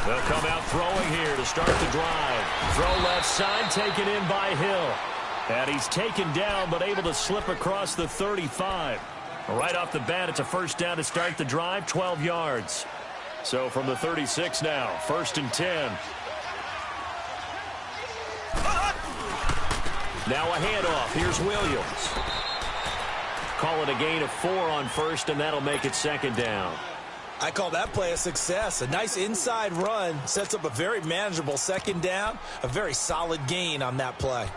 They'll come out throwing here to start the drive. Throw left side, taken in by Hill. And he's taken down, but able to slip across the 35. Right off the bat, it's a 1st down to start the drive, 12 yards. So from the 36 now, 1st and 10. Now a handoff. Here's Williams. Call it a gain of 4 on 1st, and that'll make it 2nd down. I call that play a success. A nice inside run sets up a very manageable 2nd down. A very solid gain on that play.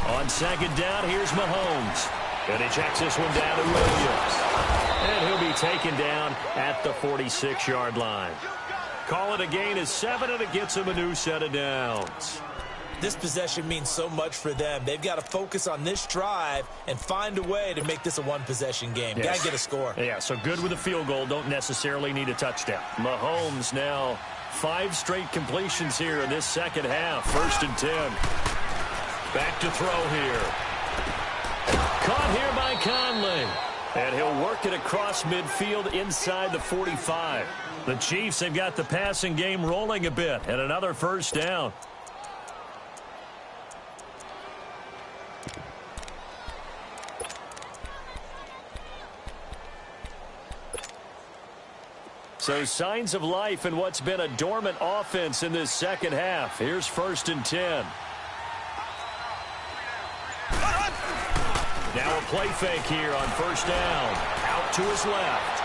On 2nd down, here's Mahomes. And he checks this one down to Williams. And he'll be taken down at the 46-yard line. Call it a gain of 7, and it gets him a new set of downs. This possession means so much for them. They've got to focus on this drive and find a way to make this a one-possession game. Yes. Got to get a score. Yeah, so good with a field goal. Don't necessarily need a touchdown. Mahomes now 5 straight completions here in this second half. 1st and 10. Back to throw here. Caught here by Conley. And he'll work it across midfield inside the 45. The Chiefs have got the passing game rolling a bit. And another 1st down. So signs of life in what's been a dormant offense in this second half. Here's 1st and 10. Now a play fake here on 1st down. Out to his left.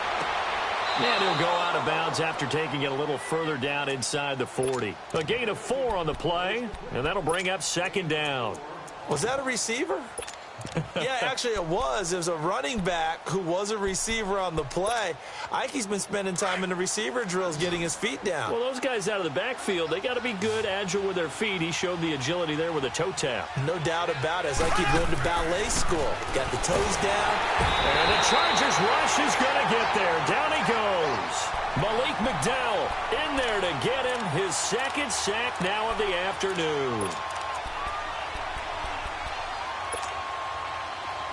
And he'll go out of bounds after taking it a little further down inside the 40. A gain of 4 on the play, and that'll bring up 2nd down. Was that a receiver? Yeah, actually it was. It was a running back who was a receiver on the play. Ike's been spending time in the receiver drills getting his feet down. Well, those guys out of the backfield, they got to be good, agile with their feet. He showed the agility there with a toe tap. No doubt about it. It's like he's going to ballet school. Got the toes down. And the Chargers rush is going to get there. Down he goes. Malik McDowell in there to get him his 2nd sack now of the afternoon.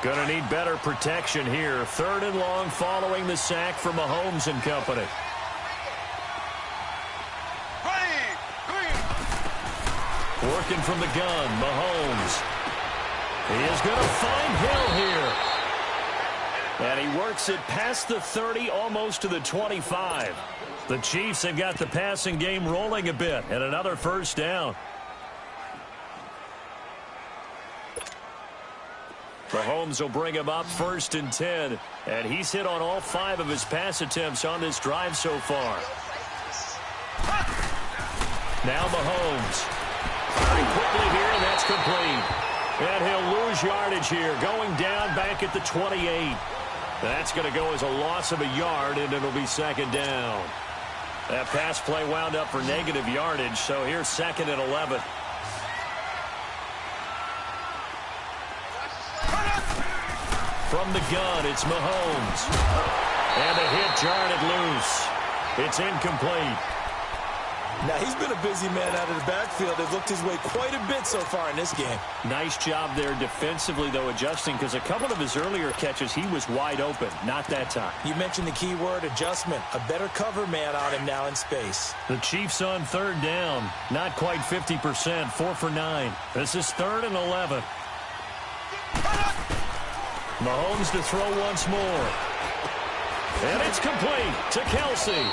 Going to need better protection here. 3rd and long following the sack from Mahomes and company. Working from the gun, Mahomes. He is going to find Hill here. And he works it past the 30, almost to the 25. The Chiefs have got the passing game rolling a bit, and another 1st down. Mahomes will bring him up 1st and 10, and he's hit on all 5 of his pass attempts on this drive so far. Now Mahomes. Firing quickly here, and that's complete. And he'll lose yardage here, going down back at the 28. That's going to go as a loss of a yard, and it'll be 2nd down. That pass play wound up for negative yardage, so here's 2nd and 11. From the gun, it's Mahomes. And the hit jarred it loose. It's incomplete. Now, he's been a busy man out of the backfield. They've looked his way quite a bit so far in this game. Nice job there defensively, though, adjusting, because a couple of his earlier catches, he was wide open. Not that time. You mentioned the key word, adjustment. A better cover man on him now in space. The Chiefs on 3rd down. Not quite 50%, 4 for 9. This is 3rd and 11. Mahomes to throw once more. And it's complete to Kelsey.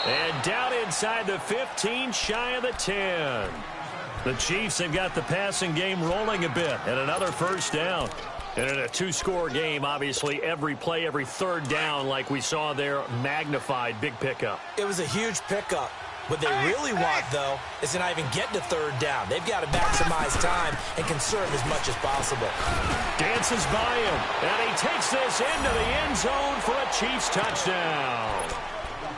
And down inside the 15, shy of the 10. The Chiefs have got the passing game rolling a bit. And another 1st down. And in a 2-score game, obviously, every play, every 3rd down, like we saw there, magnified. Big pickup. It was a huge pickup. What they really want, though, is to not even get to 3rd down. They've got to maximize time and conserve as much as possible. Dances by him, and he takes this into the end zone for a Chiefs touchdown.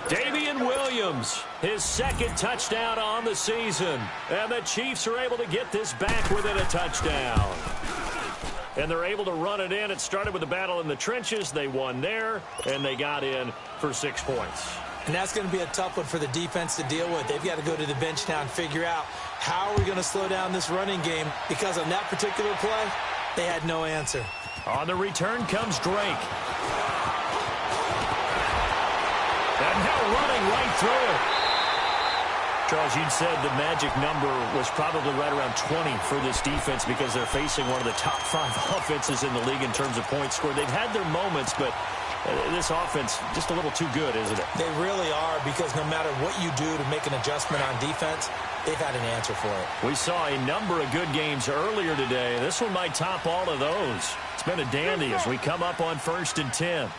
Damian Williams, his 2nd touchdown on the season. And the Chiefs are able to get this back within a touchdown. And they're able to run it in. It started with a battle in the trenches. They won there, and they got in for 6 points. And that's going to be a tough one for the defense to deal with. They've got to go to the bench now and figure out how are we going to slow down this running game, because on that particular play, they had no answer. On the return comes Drake. And now running right through it. Charles, you'd said the magic number was probably right around 20 for this defense because they're facing one of the top 5 offenses in the league in terms of points scored. They've had their moments, but this offense just a little too good, isn't it? They really are, because no matter what you do to make an adjustment on defense, they've had an answer for it. We saw a number of good games earlier today. This one might top all of those. It's been a dandy as we come up on 1st and 10.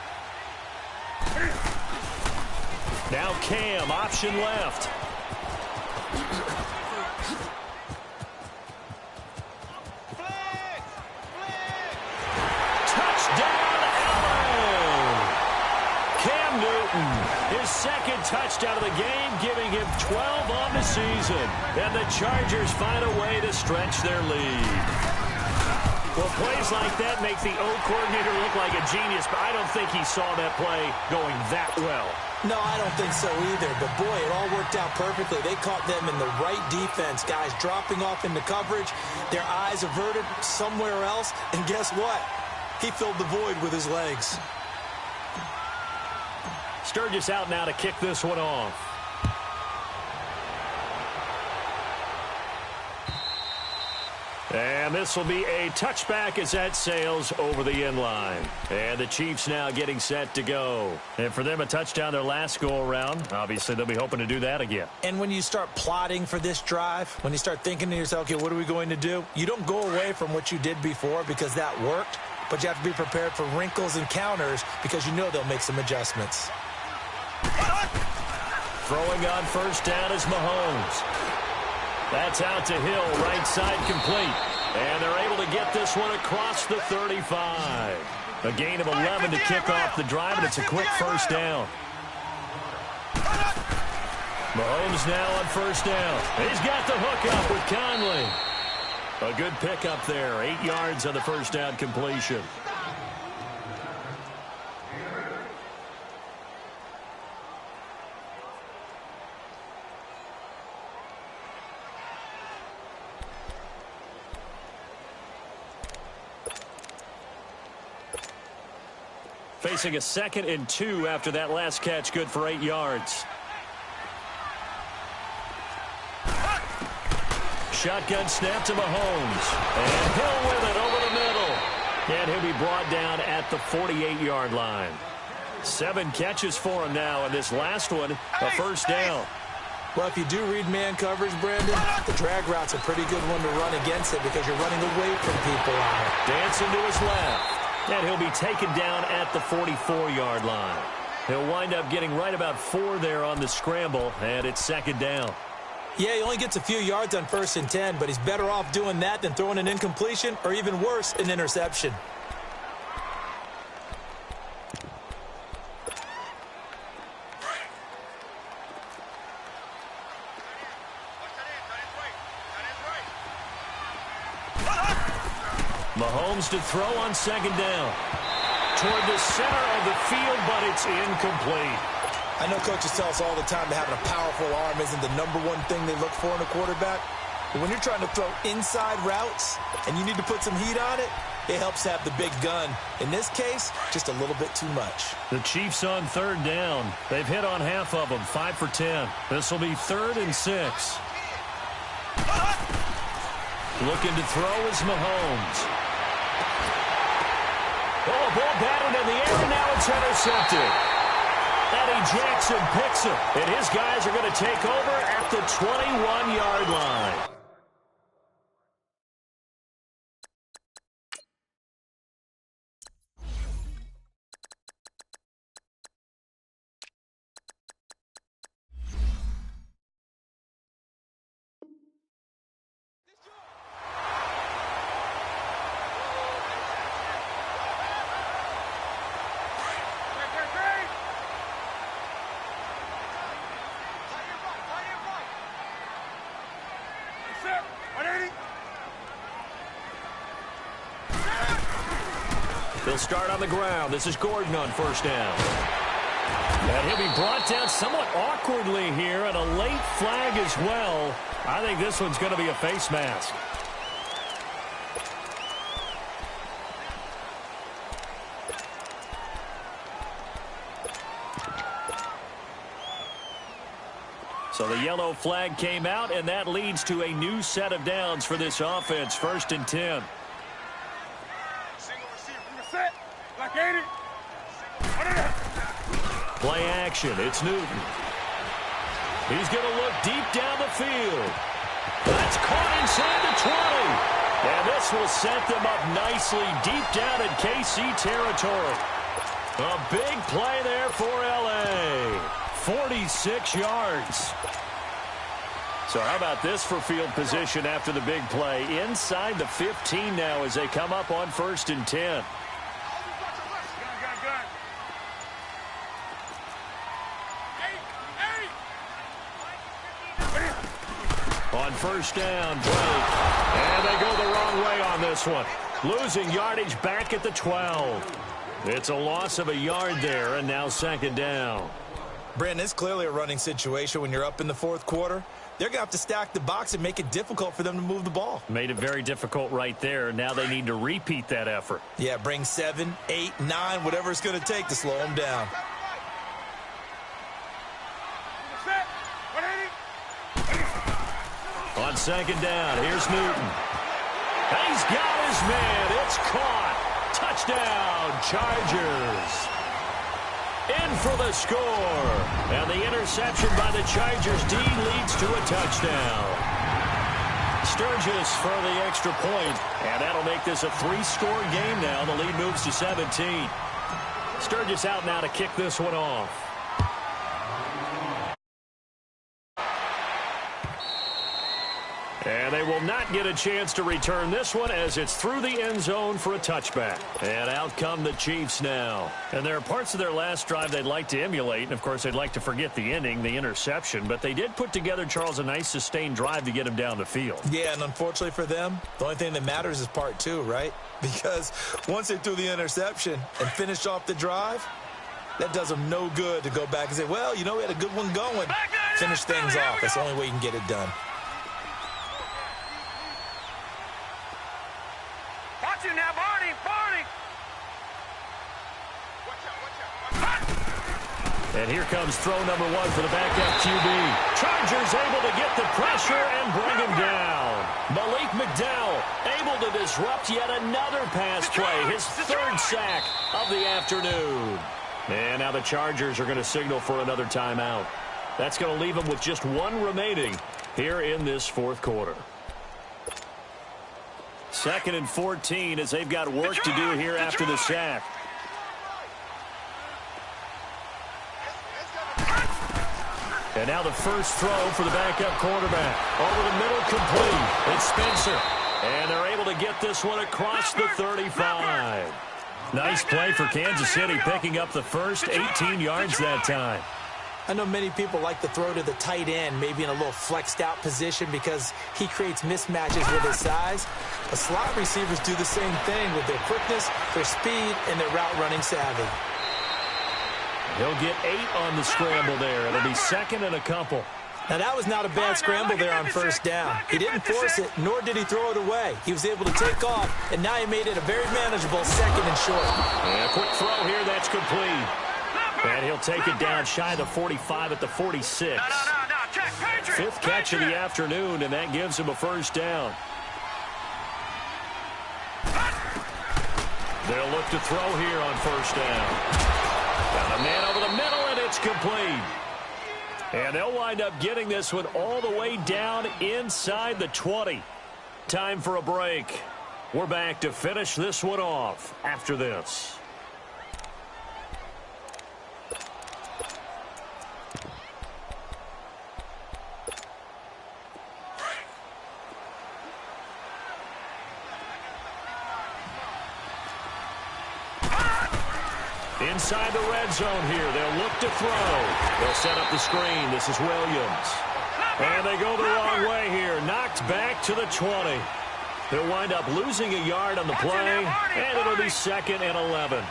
Now Cam, option left. his second touchdown of the game, giving him 12 on the season. And the Chargers find a way to stretch their lead. Well, plays like that make the O coordinator look like a genius, but I don't think he saw that play going that well. No, I don't think so either. But, boy, it all worked out perfectly. They caught them in the right defense. Guys dropping off into coverage, their eyes averted somewhere else. And guess what? He filled the void with his legs. Sturgis out now to kick this one off. And this will be a touchback as that sails over the end line. And the Chiefs now getting set to go. And for them, a touchdown their last go-around. Obviously, they'll be hoping to do that again. And when you start plotting for this drive, when you start thinking to yourself, okay, what are we going to do? You don't go away from what you did before because that worked, but you have to be prepared for wrinkles and counters because you know they'll make some adjustments. Throwing on first down is Mahomes. That's out to Hill, right side complete. And they're able to get this one across the 35. A gain of 11 to kick off the drive, and it's a quick first down. Mahomes now on first down. He's got the hook up with Conley. A good pickup there, 8 yards on the first down completion. Facing a 2nd and 2 after that last catch, good for 8 yards. Shotgun snap to Mahomes. And Hill with it over the middle. And he'll be brought down at the 48-yard line. 7 catches for him now, and this last one, a first down. Well, if you do read man coverage, Brandon, the drag route's a pretty good one to run against it because you're running away from people on it. Dancing to his left. And he'll be taken down at the 44-yard line. He'll wind up getting right about 4 there on the scramble, and it's 2nd down. Yeah, he only gets a few yards on 1st and 10, but he's better off doing that than throwing an incompletion or even worse, an interception. Mahomes to throw on 2nd down. Toward the center of the field, but it's incomplete. I know coaches tell us all the time that having a powerful arm isn't the #1 thing they look for in a quarterback. But when you're trying to throw inside routes and you need to put some heat on it, it helps to have the big gun. In this case, just a little bit too much. The Chiefs on 3rd down. They've hit on half of them, 5 for 10. This will be 3rd and 6. Looking to throw is Mahomes. Oh, ball batted in the air, and now it's intercepted. Eddie Jackson picks him, and his guys are going to take over at the 21-yard line. They'll start on the ground. This is Gordon on first down. And he'll be brought down somewhat awkwardly here, and a late flag as well. I think this one's going to be a face mask. So the yellow flag came out, and that leads to a new set of downs for this offense. 1st and 10. Play action. It's Newton. He's going to look deep down the field. That's caught inside the 20. And this will set them up nicely deep down in KC territory. A big play there for L.A. 46 yards. So how about this for field position after the big play? Inside the 15 now as they come up on 1st and 10. On first down, Drake. And they go the wrong way on this one. Losing yardage back at the 12. It's a loss of a yard there, and now second down. Brandon, it's clearly a running situation when you're up in the fourth quarter. They're going to have to stack the box and make it difficult for them to move the ball. Made it very difficult right there. Now they need to repeat that effort. Yeah, bring 7, 8, 9, whatever it's going to take to slow them down. On second down, here's Newton. He's got his man. It's caught. Touchdown, Chargers. In for the score. And the interception by the Chargers D leads to a touchdown. Sturgis for the extra point. And that'll make this a 3-score game now. The lead moves to 17. Sturgis out now to kick this one off. And they will not get a chance to return this one as it's through the end zone for a touchback. And out come the Chiefs now. And there are parts of their last drive they'd like to emulate. And, of course, they'd like to forget the ending, the interception. But they did put together, Charles, a nice sustained drive to get him down the field. Yeah, and unfortunately for them, the only thing that matters is part 2, right? Because once they threw the interception and finished off the drive, that does them no good to go back and say, well, you know, we had a good one going. Finish things off. That's the only way you can get it done. Now, Barney! And here comes throw number 1 for the backup QB. Chargers able to get the pressure and bring him down. Malik McDowell able to disrupt yet another pass play. His 3rd sack of the afternoon. And now the Chargers are going to signal for another timeout. That's going to leave them with just 1 remaining here in this fourth quarter. 2nd and 14 as they've got work to do here after the sack. And now the first throw for the backup quarterback. Over the middle, complete. It's Spencer. And they're able to get this one across the 35. Nice play for Kansas City, picking up the first 18 yards that time. I know many people like to throw to the tight end, maybe in a little flexed out position because he creates mismatches with his size. The slot receivers do the same thing with their quickness, their speed, and their route running savvy. He'll get 8 on the scramble there. It'll be 2nd and a couple. Now, that was not a bad scramble there on first down. He didn't force it, nor did he throw it away. He was able to take off, and now he made it a very manageable 2nd and short. And a quick throw here, that's complete. And he'll take it down shy of the 45 at the 46. 5th catch of the afternoon, and that gives him a first down. They'll look to throw here on first down. Got a man over the middle, and it's complete. And they'll wind up getting this one all the way down inside the 20. Time for a break. We're back to finish this one off after this. Inside the red zone here. They'll look to throw. They'll set up the screen. This is Williams. And they go the wrong way here. Knocked back to the 20. They'll wind up losing a yard on the play, and it'll be 2nd and 11.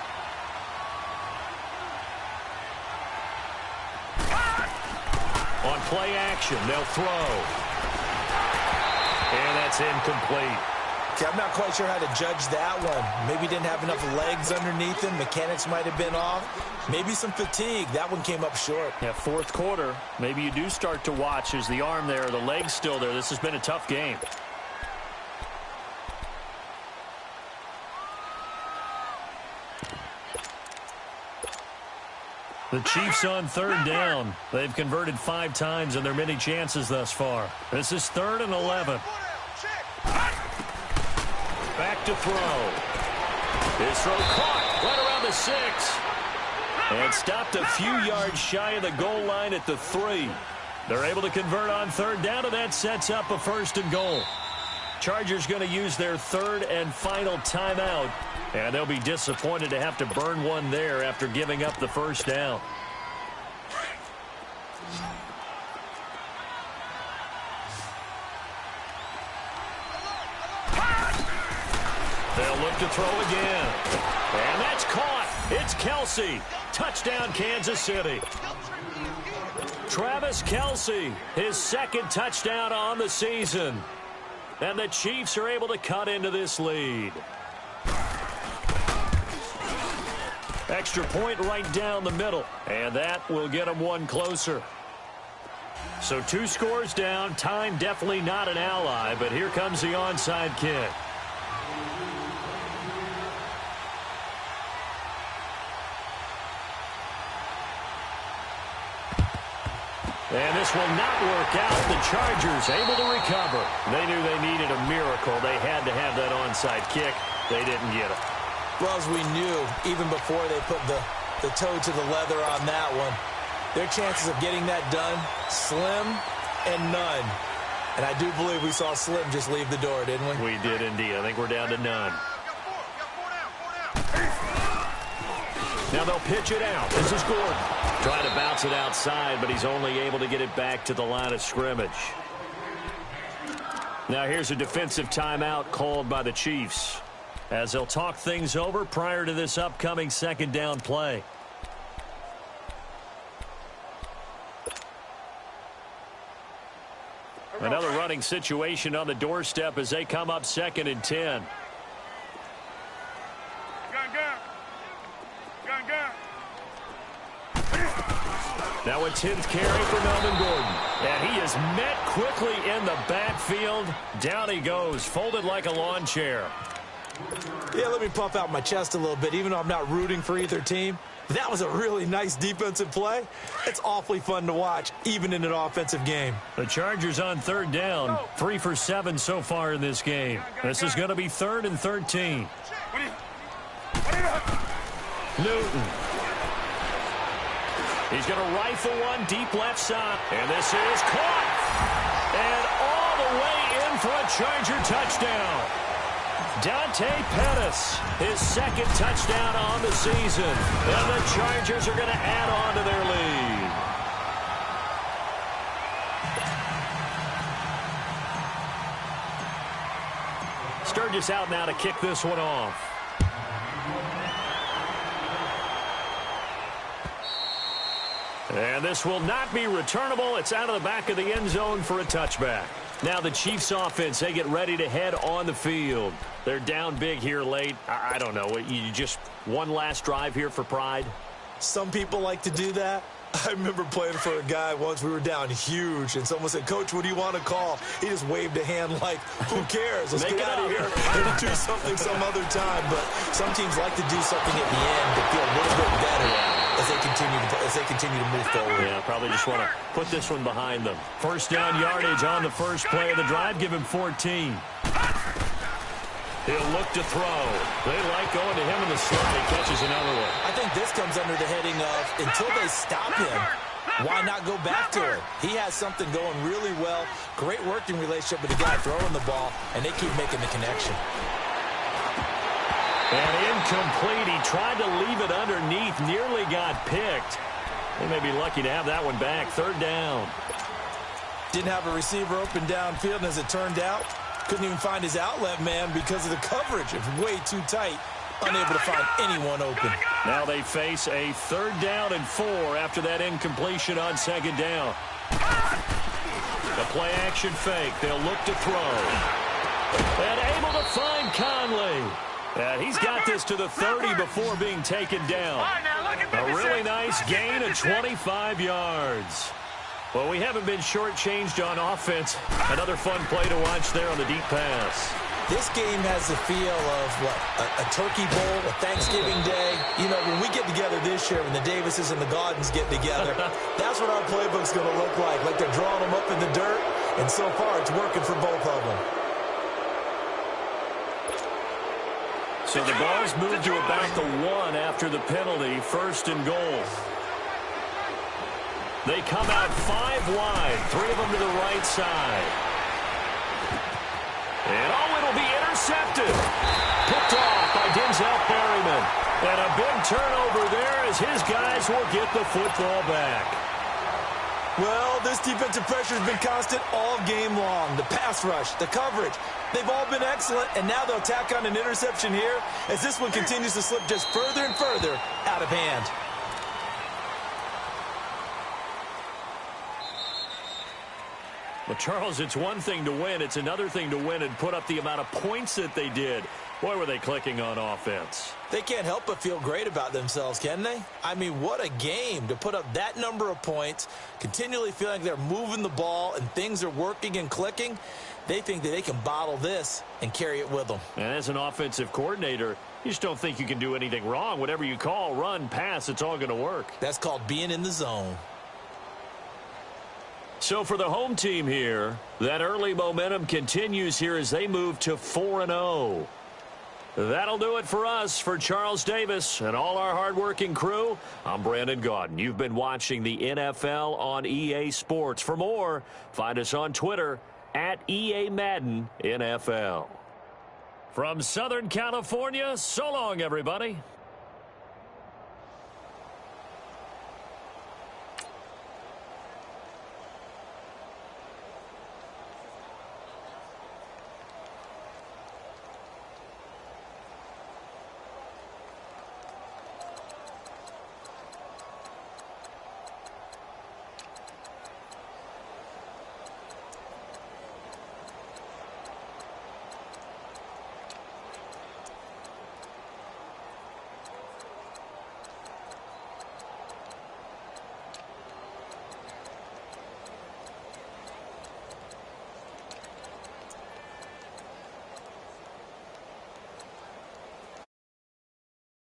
On play action, they'll throw. And that's incomplete. Okay, I'm not quite sure how to judge that one. Maybe didn't have enough legs underneath him. Mechanics might have been off. Maybe some fatigue. That one came up short. Yeah, fourth quarter, maybe you do start to watch. Is the arm there, the leg's still there? This has been a tough game. The Chiefs on 3rd down. They've converted 5 times in their many chances thus far. This is 3rd and 11. Back to throw. His throw caught right around the 6. And stopped a few yards shy of the goal line at the 3. They're able to convert on 3rd down, and that sets up a 1st and goal. Chargers going to use their 3rd and final timeout. And they'll be disappointed to have to burn one there after giving up the 1st down. They'll look to throw again. And that's caught. It's Kelce. Touchdown, Kansas City. Travis Kelce, his second touchdown on the season. And the Chiefs are able to cut into this lead. Extra point right down the middle. And that will get them one closer. So 2 scores down. Time definitely not an ally, but here comes the onside kick. And this will not work out. The Chargers able to recover. They knew they needed a miracle. They had to have that onside kick. They didn't get it. Well, as we knew, even before they put the toe to the leather on that one, their chances of getting that done, slim and none. And I do believe we saw Slim just leave the door, didn't we? We did indeed. I think we're down to none. Now they'll pitch it out. This is Gordon. Trying to bounce it outside, but he's only able to get it back to the line of scrimmage. Now here's a defensive timeout called by the Chiefs, as they'll talk things over prior to this upcoming second down play. Another running situation on the doorstep as they come up 2nd and 10. Now a 10th carry for Melvin Gordon. And he is met quickly in the backfield. Down he goes, folded like a lawn chair. Yeah, let me puff out my chest a little bit, even though I'm not rooting for either team. That was a really nice defensive play. It's awfully fun to watch, even in an offensive game. The Chargers on 3rd down, 3 for 7 so far in this game. This is going to be 3rd and 13. Newton. He's going to rifle one deep left side. And this is caught. And all the way in for a Charger touchdown. Dante Pettis, his 2nd touchdown on the season. And the Chargers are going to add on to their lead. Sturgis out now to kick this one off. And this will not be returnable. It's out of the back of the end zone for a touchback. Now the Chiefs offense, they get ready to head on the field. They're down big here late. I don't know. You just one last drive here for pride? Some people like to do that. I remember playing for a guy once. We were down huge, and someone said, "Coach, what do you want to call?" He just waved a hand like, who cares? Let's get out of here and do something some other time. But some teams like to do something at the end to feel a little bit better as they continue to move forward. Yeah, probably just want to put this one behind them. 1st down yardage on the first play of the drive. Give him 14. He'll look to throw. They like going to him in the slot. He catches another one. I think this comes under the heading of, until they stop him, why not go back to him? He has something going really well. Great working relationship with the guy throwing the ball, and they keep making the connection. And incomplete. He tried to leave it underneath. Nearly got picked. They may be lucky to have that one back. 3rd down. Didn't have a receiver open downfield, and as it turned out, couldn't even find his outlet man because of the coverage. It's way too tight. Unable to find anyone open. Now they face a 3rd down and 4 after that incompletion on 2nd down. The play action fake. They'll look to throw. And able to find Conley. And he's got this to the 30 before being taken down. A really nice gain of 25 yards. Well, we haven't been shortchanged on offense. Another fun play to watch there on the deep pass. This game has the feel of, a turkey bowl, a Thanksgiving day. You know, when we get together this year, when the Davises and the Gaudens get together, that's what our playbook's going to look like. Like they're drawing them up in the dirt, and so far it's working for both of them. So the ball's moved to about the 1 after the penalty. 1st and goal. They come out 5 wide. 3 of them to the right side. And it'll be intercepted. Picked off by Denzel Perryman. And a big turnover there as his guys will get the football back. Well, this defensive pressure has been constant all game long. The pass rush, the coverage, they've all been excellent, and now they'll tack on an interception here as this one continues to slip just further and further out of hand. Well, Charles, it's one thing to win. It's another thing to win and put up the amount of points that they did. Boy, were they clicking on offense. They can't help but feel great about themselves, can they? I mean, what a game to put up that number of points, continually feeling like they're moving the ball and things are working and clicking. They think that they can bottle this and carry it with them. And as an offensive coordinator, you just don't think you can do anything wrong. Whatever you call, run, pass, it's all going to work. That's called being in the zone. So for the home team here, that early momentum continues here as they move to 4-0. That'll do it for us. For Charles Davis and all our hardworking crew, I'm Brandon Gaudin. You've been watching the NFL on EA Sports. For more, find us on Twitter at EA Madden NFL. From Southern California, so long, everybody.